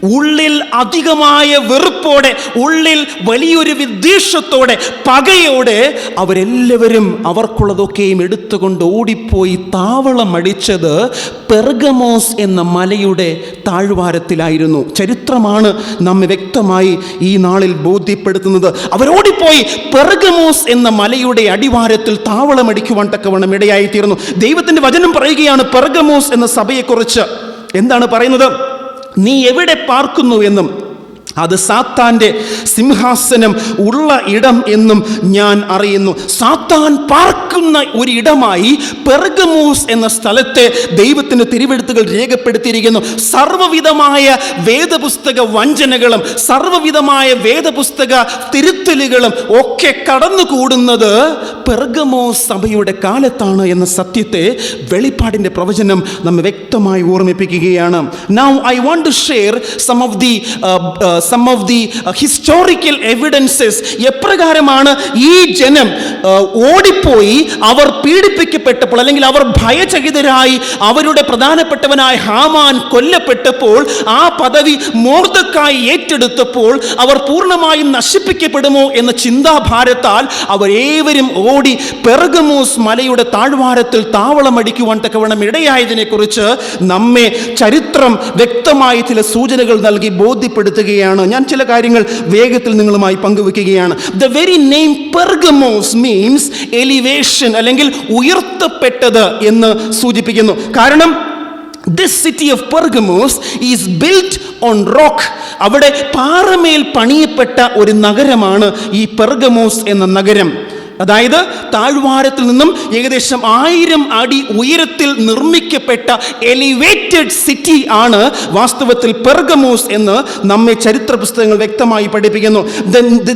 ഉള്ളിൽ അധികമായ വെറുപ്പോടെ, ഉള്ളിൽ വലിയൊരു വിദ്വേഷത്തോടെ, പകയോടെ അവരെല്ലാവരും അവർക്കുള്ളതൊക്കെയും എടുത്തുകൊണ്ട് ഓടിപ്പോയി താവളം അടിച്ചത് പെർഗമോസ് എന്ന മലയുടെ താഴ്വാരത്തിലായിരുന്നു. ചരിത്രമാണ് നമ്മെ വ്യക്തമായി ഈ നാളിൽ ബോധ്യപ്പെടുത്തുന്നത്. അവരോടിപ്പോയി പെർഗമോസ് എന്ന മലയുടെ അടിവാരത്തിൽ താവളമടിക്കുവാൻ തക്കവണ്ണം ഇടയായി തീർന്നു. ദൈവത്തിൻ്റെ വചനം പറയുകയാണ് പെർഗമോസ് എന്ന സഭയെക്കുറിച്ച്. എന്താണ് പറയുന്നത്? നീ എവിടെ പാർക്കുന്നു എന്നും അത് സാത്താൻ്റെ സിംഹാസനം ഉള്ള ഇടം എന്നും ഞാൻ അറിയുന്നു. സാത്താൻ പാർക്കുന്ന ഒരിടമായി പെർഗമോസ് എന്ന സ്ഥലത്തെ ദൈവത്തിൻ്റെ തിരുവെഴുത്തുകൾ രേഖപ്പെടുത്തിയിരിക്കുന്നു. സർവ്വവിധമായ വേദപുസ്തക വഞ്ചനകളും സർവ്വവിധമായ വേദപുസ്തക തിരുത്തലുകളും ഒക്കെ കടന്നുകൂടുന്നത് പെർഗമോസ് സഭയുടെ കാലത്താണ് എന്ന സത്യത്തെ വെളിപ്പാടിൻ്റെ പ്രവചനം നമ്മെ വ്യക്തമായി ഓർമ്മിപ്പിക്കുകയാണ്. Now I want to share some of the historical evidences. എപ്രകാരമാണ് ഈ ജനം ഓടിപ്പോയി അവർ പീഡിപ്പിക്കപ്പെട്ടപ്പോൾ അല്ലെങ്കിൽ അവർ ഭയചകിതരായി അവരുടെ പ്രധാനപ്പെട്ടവനായ ഹാമാൻ കൊല്ലപ്പെട്ടപ്പോൾ ആ പദവി മൊർദെഖായി ഏറ്റെടുത്തപ്പോൾ അവർ പൂർണ്ണമായും നശിപ്പിക്കപ്പെടുമോ എന്ന ചിന്താഭാരത്താൽ അവരേവരും ഓടി പെർഗമോസ് മലയുടെ താഴ്വാരത്തിൽ താവളമടിക്കുവാൻ തക്കവണ്ണം ഇടയായതിനെ കുറിച്ച് നമ്മെ ചരിത്രം വ്യക്തമായി ചില സൂചനകൾ നൽകി ബോധ്യപ്പെടുത്തുകയാണ്. ഞാൻ ചില കാര്യങ്ങൾ വേഗത്തിൽ നിങ്ങളുമായി പങ്കുവെക്കുകയാണ്. The very name Pergamos means elevation അല്ലെങ്കിൽ ഉയർത്തപ്പെട്ടത് എന്ന് സൂചിപ്പിക്കുന്നു. കാരണം this city of Pergamos is built on rock. അവിടെ പാറമേൽ പണിയപ്പെട്ട ഒരു നഗരമാണ് ഈ പെർഗമോസ് എന്ന നഗരം. അതായത് താഴ്വാരത്തിൽ നിന്നും ഏകദേശം 1000 അടി ഉയരത്തിൽ നിർമ്മിക്കപ്പെട്ട എലിവേറ്റഡ് സിറ്റി ആണ് വാസ്തവത്തിൽ പെർഗമോസ് എന്ന് നമ്മെ ചരിത്ര പുസ്തകങ്ങൾ വ്യക്തമായി പഠിപ്പിക്കുന്നു.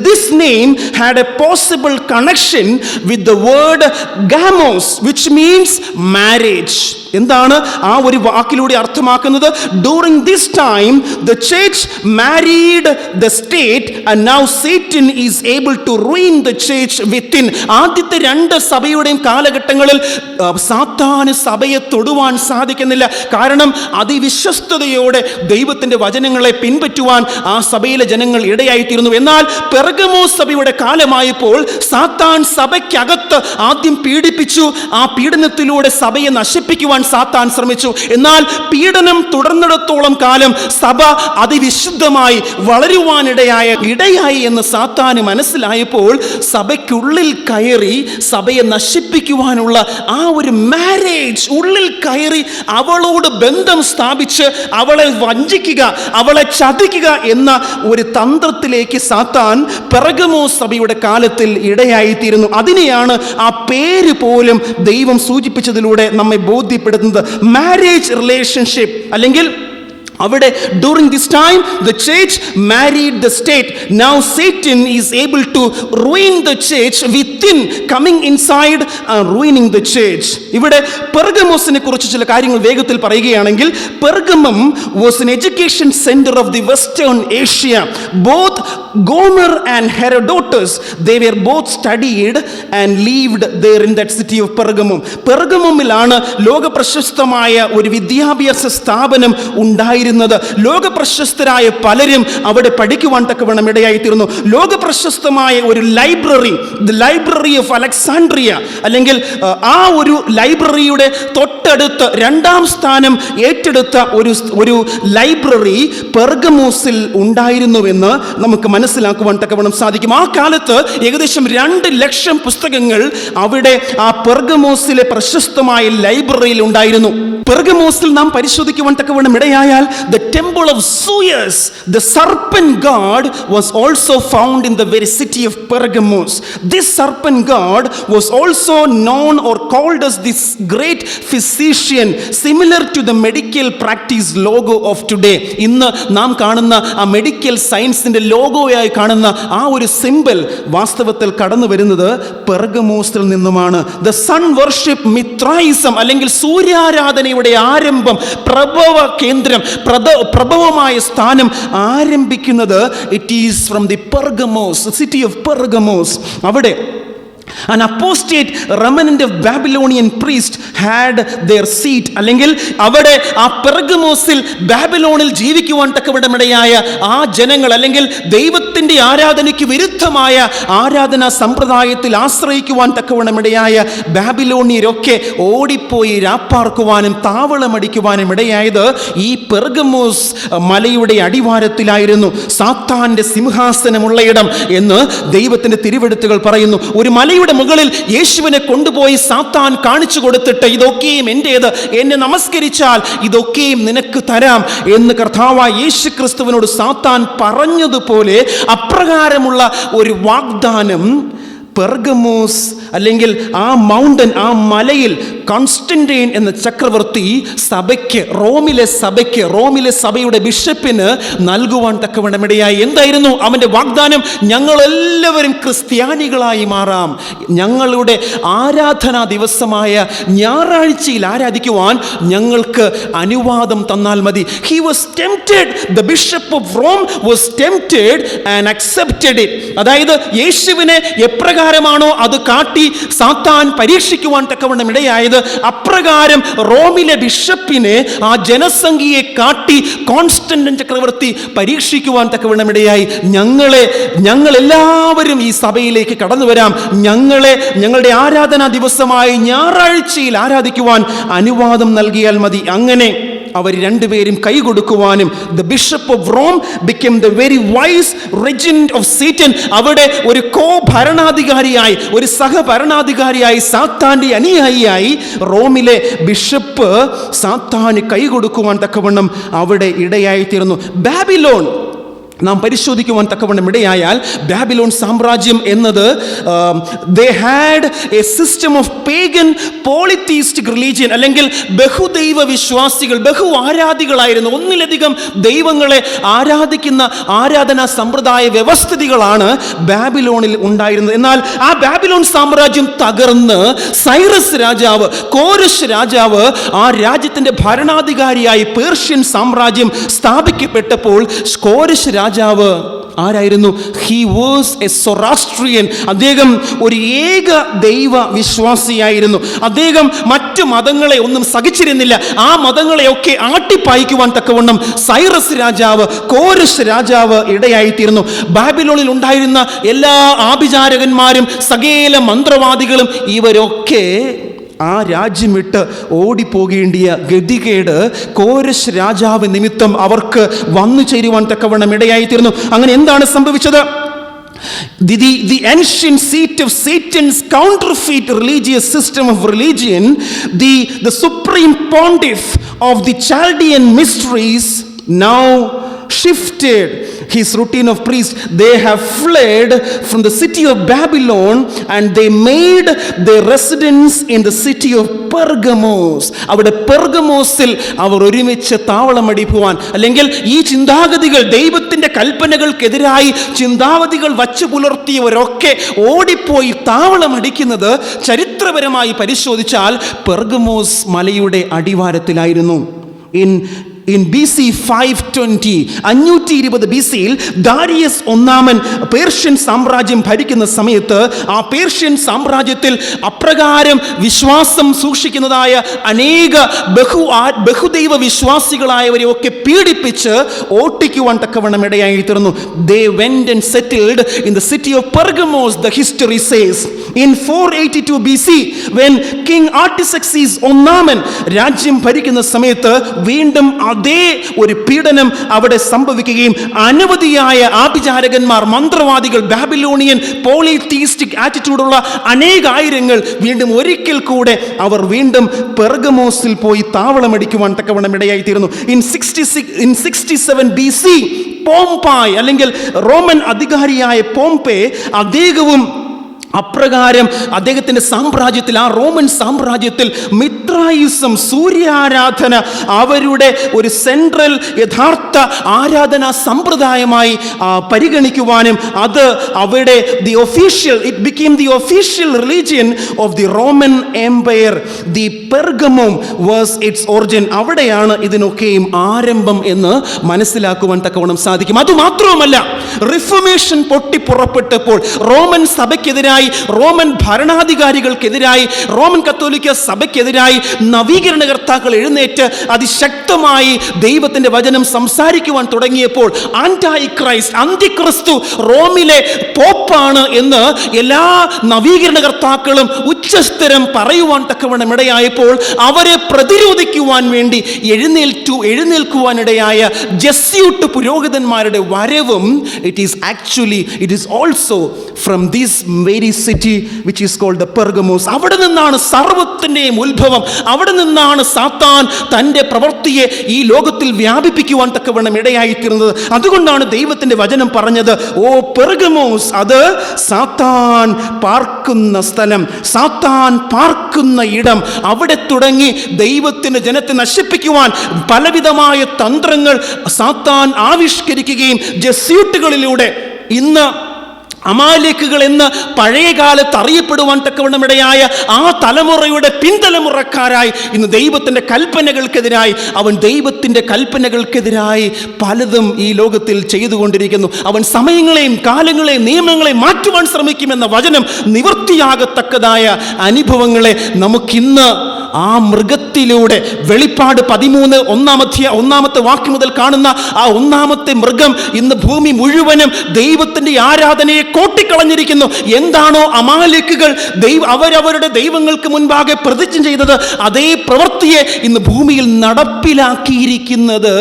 This name had a possible connection with the word gamos, which means marriage. എന്താണ് ആ ഒരു വാക്കിലൂടെ അർത്ഥമാക്കുന്നത്? During this time the church married the state and now Satan is able to ruin the church within. ആദ്യത്തെ 2 സഭയുടെയും കാലഘട്ടങ്ങളിൽ സാത്താന് സഭയെ തൊടുവാൻ സാധിക്കുന്നില്ല. കാരണം അതിവിശ്വസ്തയോടെ ദൈവത്തിൻ്റെ വചനങ്ങളെ പിൻപറ്റുവാൻ ആ സഭയിലെ ജനങ്ങൾ ഇടയായിത്തീരുന്നു. എന്നാൽ പെർഗമോസ് സഭയുടെ കാലമായപ്പോൾ സാത്താൻ സഭയ്ക്കകത്ത് ആദ്യം പീഡിപ്പിച്ചു. ആ പീഡനത്തിലൂടെ സഭയെ നശിപ്പിക്കുവാൻ സാത്താൻ ശ്രമിച്ചു. എന്നാൽ പീഡനം തുടർന്നിടത്തോളം കാലം സഭ അതിവിശുദ്ധമായി വളരുവാനിടയായി എന്ന് സാത്താന് മനസ്സിലായപ്പോൾ സഭയ്ക്കുള്ളിൽ കയറി സഭയെ നശിപ്പിക്കുവാനുള്ള ആ ഒരു മാരേജ്, ഉള്ളിൽ കയറി അവളോട് ബന്ധം സ്ഥാപിച്ച് അവളെ വഞ്ചിക്കുക, അവളെ ചതിക്കുക എന്ന ഒരു തന്ത്രത്തിലേക്ക് സാത്താൻ പെർഗമോസ് സഭയുടെ കാലത്തിൽ ഇടയായിത്തീരുന്നു. അതിനെയാണ് ആ പേര് പോലും ദൈവം സൂചിപ്പിച്ചതിലൂടെ നമ്മെ ബോധ്യപ്പെടുത്തുന്നത്. മാരേജ് റിലേഷൻഷിപ്പ്, അല്ലെങ്കിൽ അവിടെ during this time the church married the state. Now Satan is able to ruin the church within, coming inside and ruining the church. ഇവിടെ പെർഗമോസിനെ കുറിച്ച് ചില കാര്യങ്ങൾ വേഗത്തിൽ പറയുകയാണെങ്കിൽ, പെർഗമം was an education center of the western Asia. Both Gomer and Herodotus, they were both studied and lived there in that city of Pergamum. പെർഗമമിലാണ് ലോക പ്രശസ്തമായ ഒരു വിദ്യാഭ്യാസ സ്ഥാപനം ഉണ്ടായിരുന്നത്. ലോക പ്രശസ്തരായ പലരും അവിടെ പഠിക്കുവാൻ തക്കവണ്ണം ഇടയായിത്തീർന്നു. ലോക പ്രശസ്തമായ ഒരു library, the library of Alexandria, അല്ലെങ്കിൽ ആ ഒരു ലൈബ്രറിയുടെ തൊട്ടടുത്ത് രണ്ടാം സ്ഥാനം ഏറ്റെടുത്ത ഒരു ലൈബ്രറി പെർഗമോസിൽ ഉണ്ടായിരുന്നുവെന്ന് നമുക്ക് മനസ്സിലാക്കുവാൻ തക്കവണ്ണം സാധിക്കും. ആ കാലത്ത് ഏകദേശം 2 ലക്ഷം പുസ്തകങ്ങൾ അവിടെ ആ പെർഗമോസിലെ പ്രശസ്തമായ ലൈബ്രറിയിൽ ഉണ്ടായിരുന്നു. പെർഗമോസിൽ നാം പരിശോധിക്കുവാൻ തക്കവണ്ണം ഇടയായാൽ the temple of Zeus, the serpent god, was also found in the very city of Pergamos. This serpent god was also known or called as this great physician, similar to the medical practice logo of today. ഇന്ന് നാം കാണുന്ന ആ medical സയൻസിന്റെ ലോഗോയായി കാണുന്ന ആ ഒരു symbol വാസ്തവത്തിൽ കടന്നു വരുന്നത് പെർഗമോസിൽ നിന്നുമാണ്. The sun worship Mithraism, അല്ലെങ്കിൽ സൂര്യാരാധനയുടെ ആരംഭം, പ്രഭവ കേന്ദ്രം, പ്രഭവമായ സ്ഥാനം ആരംഭിക്കുന്നത് it is from the Pergamos, city of Pergamos. അവിടെ an apostate remnant of Babylonian priest had their seat, അല്ലെങ്കിൽ അവിടെ ആ പെർഗമോസിൽ ബാബിലോണിൽ ജീവിക്കുവാൻ തക്കവിടമിടയായ ആ ജനങ്ങൾ, അല്ലെങ്കിൽ ദൈവത്തിൻ്റെ ആരാധനയ്ക്ക് വിരുദ്ധമായ ആരാധനാ സമ്പ്രദായത്തിൽ ആശ്രയിക്കുവാൻ തക്കവിടമിടയായ ബാബിലോണിയരൊക്കെ ഓടിപ്പോയി രാപ്പാർക്കുവാനും താവളമടിക്കുവാനും ഇടയായത് ഈ പെർഗമോസ് മലയുടെ അടിവാരത്തിലായിരുന്നു. സാത്താന്റെ സിംഹാസനമുള്ള ഇടം എന്ന് ദൈവത്തിന്റെ തിരുവെഴുത്തുകൾ പറയുന്നു. ഒരു മലയുടെ മുകളിൽ യേശുവിനെ കൊണ്ടുപോയി സാത്താൻ കാണിച്ചു കൊടുത്തിട്ട്, ഇതൊക്കെയും എന്റേത്, എന്നെ നമസ്കരിച്ചാൽ ഇതൊക്കെയും നിനക്ക് തരാം എന്ന് കർത്താവായ യേശു ക്രിസ്തുവിനോട് സാത്താൻ പറഞ്ഞതുപോലെ അപ്രകാരമുള്ള ഒരു വാഗ്ദാനം പെർഗമോസ്, അല്ലെങ്കിൽ ആ മൗണ്ടൻ, ആ മലയിൽ കോൺസ്റ്റന്റൈൻ എന്ന ചക്രവർത്തി സഭയ്ക്ക്, റോമിലെ സഭയുടെ ബിഷപ്പിന് നൽകുവാൻ തക്കവണ്ണമിടയായി. എന്തായിരുന്നു അവന്റെ വാഗ്ദാനം? ഞങ്ങളെല്ലാവരും ക്രിസ്ത്യാനികളായി മാറാം, ഞങ്ങളുടെ ആരാധനാ ദിവസമായ ഞായറാഴ്ചയിൽ ആരാധിക്കുവാൻ ഞങ്ങൾക്ക് അനുവാദം തന്നാൽ മതി. He was tempted, the bishop of Rome was tempted and accepted it. അതായത് യേശുവിനെ എപ്രകാരമാണോ അത് കാട്ടി സാത്താൻ പരീക്ഷിക്കുവാൻ തക്കവണ്ണം ഇടയായത്, അപ്രകാരം റോമിലെ ബിഷപ്പിനെ, ആ ജനസംഖ്യയെ കാട്ടി കോൺസ്റ്റന്റൈൻ ചക്രവർത്തി പരീക്ഷിക്കുവാൻ തക്കവണ്ണം ഇടയായി. ഞങ്ങളെല്ലാവരും ഈ സഭയിലേക്ക് കടന്നു വരാം, ഞങ്ങളുടെ ആരാധനാ ദിവസമായി ഞായറാഴ്ചയിൽ ആരാധിക്കുവാൻ അനുവാദം നൽകിയാൽ മതി. അങ്ങനെ അവർ രണ്ടുപേരും കൈകൊടുക്കുവാനും the bishop of Rome became the very wise regent of Satan. അവിടെ ഒരു ഭരണാധികാരിയായി, ഒരു സഹഭരണാധികാരിയായി, സാത്താന്റെ അനുയായിയായി റോമിലെ ബിഷപ്പ് സാത്താന് കൈകൊടുക്കുവാൻ തക്കവണ്ണം അവിടെ ഇടയായിത്തീർന്നു. ബാബിലോൺ നാം പരിശോധിക്കുവാൻ തക്കവണ്ണം ഇടയായാൽ, ബാബിലോൺ സാമ്രാജ്യം എന്നത് they had a system of pagan polytheistic religion, അല്ലെങ്കിൽ ബഹുദൈവ വിശ്വാസികൾ, ബഹു ആരാധികളായിരുന്നു. ഒന്നിലധികം ദൈവങ്ങളെ ആരാധിക്കുന്ന ആരാധനാ സമ്പ്രദായ വ്യവസ്ഥിതികളാണ് ബാബിലോണിൽ ഉണ്ടായിരുന്നത്. എന്നാൽ ആ ബാബിലോൺ സാമ്രാജ്യം തകർന്ന് സൈറസ് രാജാവ്, കോരശ് രാജാവ് ആ രാജ്യത്തിന്റെ ഭരണാധികാരിയായി പേർഷ്യൻ സാമ്രാജ്യം സ്ഥാപിക്കപ്പെട്ടപ്പോൾ കോരശ് രാജാവ് ആരായിരുന്നു? He was A Zoroastrian. അദ്ദേഹം ഒരു ഏക ദൈവ വിശ്വാസിയായിരുന്നു. അദ്ദേഹം മറ്റു മതങ്ങളെ ഒന്നും സഹിച്ചിരുന്നില്ല. ആ മതങ്ങളെയൊക്കെ ആട്ടിപ്പായിക്കുവാൻ തക്കവണ്ണം സൈറസ് രാജാവ്, കോരശ് രാജാവ് ഇടയായിത്തീർന്നു. ബാബിലോണിൽ ഉണ്ടായിരുന്ന എല്ലാ ആഭിചാരകന്മാരും സകല മന്ത്രവാദികളും ഇവരൊക്കെ ആ രാജ്യം വിട്ട് ഓടിപ്പോകേണ്ടിയ ഗതികേട് കോരശ് രാജാവ് നിമിത്തം അവർക്ക് വന്നു ചേരുവാൻ തക്കവണ്ണം ഇടയായിത്തീർന്നു. അങ്ങനെ എന്താണ് സംഭവിച്ചത്? The ancient seat of Satan's counterfeit religious system of religion, the supreme pontiff of the Chaldean mysteries, now shifted his routine of priest. They have fled from the city of Babylon and they made their residence in the city of Pergamos. അവിടെ പെർഗമോസിൽ അവർ ഒരുമിച്ച് താവളമടിക്കുവാൻ, അല്ലെങ്കിൽ ഈ ചിന്താഗതികൾ, ദൈവത്തിന്റെ കൽപ്പനകൾക്കെതിരായി ചിന്താഗതികൾ വച്ചു പുലർത്തിയവരൊക്കെ ഓടിപ്പോയി താവളമടിക്കുന്നത് ചരിത്രപരമായി പരിശോധിച്ചാൽ പെർഗമോസ് മലയുടെ അടിവാരത്തിലായിരുന്നു. In BC 520, 520 BCയിൽ ദാരിയസ് ഒന്നാമൻ പേർഷ്യൻ സാമ്രാജ്യം ഭരിക്കുന്ന സമയത്ത് ആ പേർഷ്യൻ സാമ്രാജ്യത്തിൽ അപ്രകാരം വിശ്വാസം സൂക്ഷിക്കുന്നതായ അനേക ബഹുദൈവ വിശ്വാസികളായവരെ ഒക്കെ പീഡിപ്പിച്ച് ഓട്ടിക്കുവാൻ തക്കവണ്ണം ഇടയായി തീർന്നു. They went and settled in the city of Pergamos, the history says. In 482 BC, when King Artaxerxes ഒന്നാമൻ രാജ്യം ഭരിക്കുന്ന സമയത്ത് വീണ്ടും അതേ ഒരു പീഡനം അവിടെ സംഭവിക്കുകയും അനവധിയായ ആഭിചാരകന്മാർ, മന്ത്രവാദികൾ, ബാബിലോണിയൻ പോളിതീസ്റ്റിക് ആറ്റിറ്റ്യൂഡുള്ള അനേകായിരങ്ങൾ വീണ്ടും ഒരിക്കൽ കൂടെ അവർ വീണ്ടും പെർഗമോസിൽ പോയി താവളമടിക്കുവാൻ തക്കവണ്ണം ഇടയായി തീർന്നു. In 67 BC, പോംപായ് അല്ലെങ്കിൽ റോമൻ അധികാരിയായ പോംപേ, അദ്ദേഹവും അപ്രകാരം അദ്ദേഹത്തിന്റെ സാമ്രാജ്യത്തിൽ, ആ റോമൻ സാമ്രാജ്യത്തിൽ മിത്രായിസം, സൂര്യാരാധന അവരുടെ ഒരു സെൻട്രൽ യഥാർത്ഥ ആരാധനാ സമ്പ്രദായമായി പരിഗണിക്കുവാനും അത് അവിടെ it became the official religion of the Roman Empire. The Pergamum was its origin. അവിടെയാണ് ഇതിനൊക്കെയും ആരംഭം എന്ന് മനസ്സിലാക്കുവാൻ തക്കവണ്ണം സാധിക്കും. അതുമാത്രവുമല്ല, റിഫോർമേഷൻ പൊട്ടിപ്പുറപ്പെട്ടപ്പോൾ റോമൻ സഭയ്ക്കെതിരായി, റോമൻ ഭരണാധികാരികൾക്കെതിരായി, റോമൻ കത്തോലിക്ക സഭയ്ക്കെതിരായി നവീകരണകർത്താക്കൾ എഴുന്നേറ്റ് അതിശക്തമായി ദൈവത്തിന്റെ വചനം സംസാരിക്കുവാൻ തുടങ്ങിയപ്പോൾ അന്തിക്രിസ്തു റോമിലെ പോപ്പാണ് എന്ന് എല്ലാ നവീകരണകർത്താക്കളും ഉച്ചസ്ഥരം പറയുവാൻ തക്കവണ്ണം ഇടയായപ്പോൾ അവരെ പ്രതിരോധിക്കുവാൻ വേണ്ടി എഴുന്നേൽക്കുവാനിടയായ ജസ്യൂട്ട് പുരോഹിതന്മാരുടെ വരവും it is also from this very city which is called the Pergamos. അവിടെ നിന്നാണ് സർവ്വത്തിന്റെയും ഉത്ഭവം. അവിടെ നിന്നാണ് സാത്താൻ തന്റെ പ്രവൃത്തിയെ ഈ ലോകത്തിൽ വ്യാപിപ്പിക്കുവാൻ തക്കവണ്ണം ഇടയായിത്തീർന്നത്. അതുകൊണ്ടാണ് ദൈവത്തിന്റെ വചനം പറഞ്ഞത്, ഓ പെർഗമോസ്, അത് സാത്താൻ പാർക്കുന്ന സ്ഥലം, സാത്താൻ പാർക്കുന്ന ഇടം. അവിടെ തുടങ്ങി ദൈവത്തിന്റെ ജനത്തെ നശിപ്പിക്കുവാൻ പലവിധമായ തന്ത്രങ്ങൾ സാത്താൻ ആവിഷ്കരിക്കുകയും ജസ്യൂട്ടുകളിലൂടെ ഇന്ന് അമാലേക്കുകൾ എന്ന് പഴയ കാലത്ത് അറിയപ്പെടുവാൻ തക്കവണ്ണമിടയായ ആ തലമുറയുടെ പിൻതലമുറക്കാരായി ഇന്ന് ദൈവത്തിൻ്റെ കൽപ്പനകൾക്കെതിരായി, അവൻ ദൈവത്തിൻ്റെ കൽപ്പനകൾക്കെതിരായി പലതും ഈ ലോകത്തിൽ ചെയ്തുകൊണ്ടിരിക്കുന്നു. അവൻ സമയങ്ങളെയും കാലങ്ങളെയും നിയമങ്ങളെയും മാറ്റുവാൻ ശ്രമിക്കുമെന്ന വചനം നിവൃത്തിയാകത്തക്കതായ അനുഭവങ്ങളെ നമുക്കിന്ന് ആ മൃഗത്തിലൂടെ, വെളിപ്പാട് 13 ഒന്നാമത്തെ വാക്യം മുതൽ കാണുന്ന ആ ഒന്നാമത്തെ മൃഗം ഇന്ന് ഭൂമി മുഴുവനും ദൈവത്തിൻ്റെ ആരാധനയെ കോട്ടിക്കളഞ്ഞിരിക്കുന്നു. എന്താണോ അമാലേക്കുകൾ അവരവരുടെ ദൈവങ്ങൾക്ക് മുൻപാകെ പ്രതിജ്ഞ ചെയ്തത്, അതേ പ്രവൃത്തിയെ ഇന്ന് ഭൂമിയിൽ നടപ്പിലാക്കിയിരിക്കുന്നത്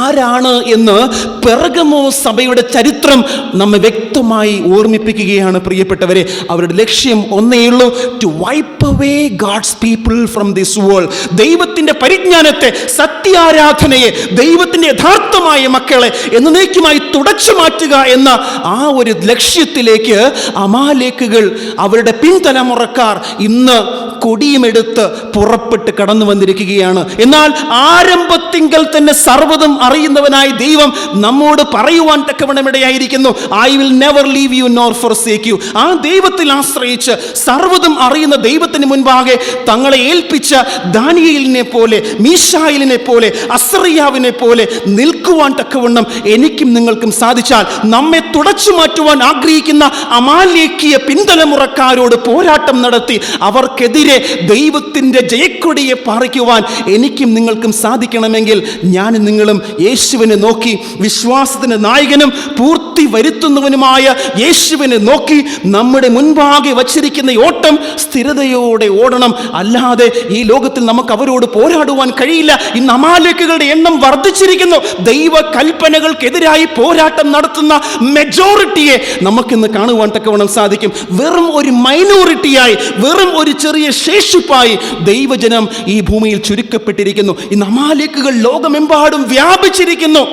ആരാണ് എന്ന് പെർഗമോസ് സഭയുടെ ചരിത്രം നമ്മെ വ്യക്തമായി ഓർമ്മിപ്പിക്കുകയാണ്. പ്രിയപ്പെട്ടവരെ, അവരുടെ ലക്ഷ്യം ഒന്നേയുള്ളൂ, to wipe away God's people from this world. ദൈവത്തിന്റെ പരിജ്ഞാനത്തെ, സത്യാരാധനയെ, ദൈവത്തിന്റെ യഥാർത്ഥമായ മക്കളെ എന്നേക്കുമായി തുടച്ചു മാറ്റുക എന്ന ആ ഒരു ലക്ഷ്യത്തിലേക്ക് അമാലേക്കുകൾ, അവരുടെ പിൻതലമുറക്കാർ ഇന്ന് കൊടിയുമെടുത്ത് പുറപ്പെട്ട് കടന്നു വന്നിരിക്കുകയാണ്. എന്നാൽ ആരംഭത്തിങ്കൽ തന്നെ സർവ്വതും അറിയുന്നവനായ ദൈവം നമ്മോട് പറയുവാൻ തക്കവണ്ണമിടയായിരിക്കുന്നു, I will never leave you nor forsake you. ആ ദൈവത്തിൽ ആശ്രയിച്ച് സർവ്വതും അറിയുന്ന ദൈവത്തിന് മുൻപാകെ തങ്ങളെ ഏൽപ്പിച്ച ദാനിയേലിനെ പോലെ, മീശായേലിനെ പോലെ, അസറിയാവിനെ പോലെ നിൽക്കുവാൻ തക്കവണ്ണം എനിക്കും നിങ്ങൾക്കും സാധിച്ചാൽ, നമ്മെ തുടച്ചു മാറ്റുവാൻ ആഗ്രഹിക്കുന്ന അമാലേക്കിയ പിൻതലമുറക്കാരോട് പോരാട്ടം നടത്തി അവർക്കെതിരെ ദൈവത്തിന്റെ ജയക്കൊടിയെ പാറിക്കുവാൻ എനിക്കും നിങ്ങൾക്കും സാധിക്കണമെങ്കിൽ ഞാനും നിങ്ങളും യേശുവിനെ നോക്കി, വിശ്വാസത്തിന്റെ നായകനും പൂർത്തി വരുത്തുന്നവനുമായ യേശുവിനെ നോക്കി നമ്മുടെ മുൻപാകെ വച്ചിരിക്കുന്ന ഓട്ടം സ്ഥിരതയോടെ ഓടണം. അല്ലാതെ ഈ ലോകത്തിൽ നമുക്ക് അവരോട് പോരാടുവാൻ കഴിയില്ല. ഇന്ന് അമാലേക്കുകളുടെ എണ്ണം വർദ്ധിച്ചിരിക്കുന്നു. ദൈവ കൽപ്പനകൾക്കെതിരായി പോരാട്ടം നടത്തുന്ന മെജോറിറ്റിയെ നമുക്കിന്ന് കാണുവാൻ തക്കവണ്ണം സാധിക്കും. വെറും ഒരു മൈനോറിറ്റിയായി, വെറും ഒരു ചെറിയ ശേഷിപ്പായി ദൈവജനം ഈ ഭൂമിയിൽ ചുരുക്കപ്പെട്ടിരിക്കുന്നു. ഇന്ന് അമാലേക്കുകൾ ലോകമെമ്പാടും വ്യാപിച്ചിരിക്കുന്നു.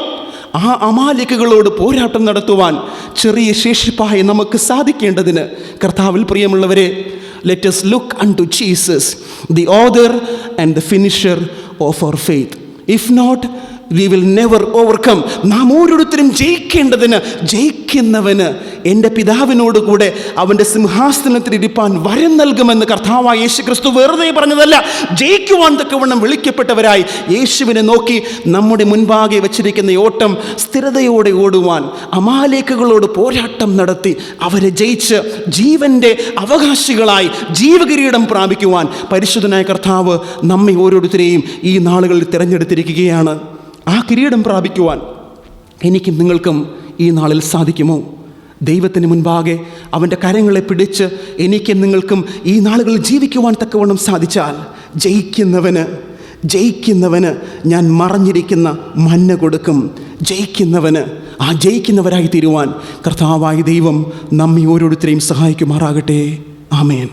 ആ അമാലേക്കുകളോട് പോരാട്ടം നടത്തുവാൻ ചെറിയ ശേഷിപ്പായി നമുക്ക് സാധിക്കേണ്ടതിന് കർത്താവിൽ പ്രിയമുള്ളവരെ, let us look unto Jesus, the author and the finisher of our faith. If not, we will never overcome. നാം ഓരോരുത്തരും ജയിക്കേണ്ടതിന്, ജയിക്കുന്നവന് എൻ്റെ പിതാവിനോട് കൂടെ അവൻ്റെ സിംഹാസനത്തിൽ ഇരിപ്പാൻ വരം നൽകുമെന്ന് കർത്താവായ യേശു ക്രിസ്തു വെറുതെ പറഞ്ഞതല്ല. ജയിക്കുവാൻ തക്കവണ്ണം വിളിക്കപ്പെട്ടവരായി യേശുവിനെ നോക്കി നമ്മുടെ മുൻപാകെ വച്ചിരിക്കുന്ന ഓട്ടം സ്ഥിരതയോടെ ഓടുവാൻ, അമാലേക്കുകളോട് പോരാട്ടം നടത്തി അവരെ ജയിച്ച് ജീവൻ്റെ അവകാശികളായി ജീവകിരീടം പ്രാപിക്കുവാൻ പരിശുദ്ധനായ കർത്താവ് നമ്മെ ഓരോരുത്തരെയും ഈ നാളുകളിൽ തിരഞ്ഞെടുത്തിരിക്കുകയാണ്. ആ കിരീടം പ്രാപിക്കുവാൻ എനിക്കും നിങ്ങൾക്കും ഈ നാളിൽ സാധിക്കുമോ? ദൈവത്തിന് മുൻപാകെ അവൻ്റെ കരങ്ങളെ പിടിച്ച് എനിക്കും നിങ്ങൾക്കും ഈ നാളുകളിൽ ജീവിക്കുവാൻ തക്കവണ്ണം സാധിച്ചാൽ ജയിക്കുന്നവന് ഞാൻ മറഞ്ഞിരിക്കുന്ന മന്ന കൊടുക്കും. ജയിക്കുന്നവരായി തീരുവാൻ കർത്താവായ ദൈവം നമ്മെ ഓരോരുത്തരെയും സഹായിക്കുമാറാകട്ടെ. ആമേൻ.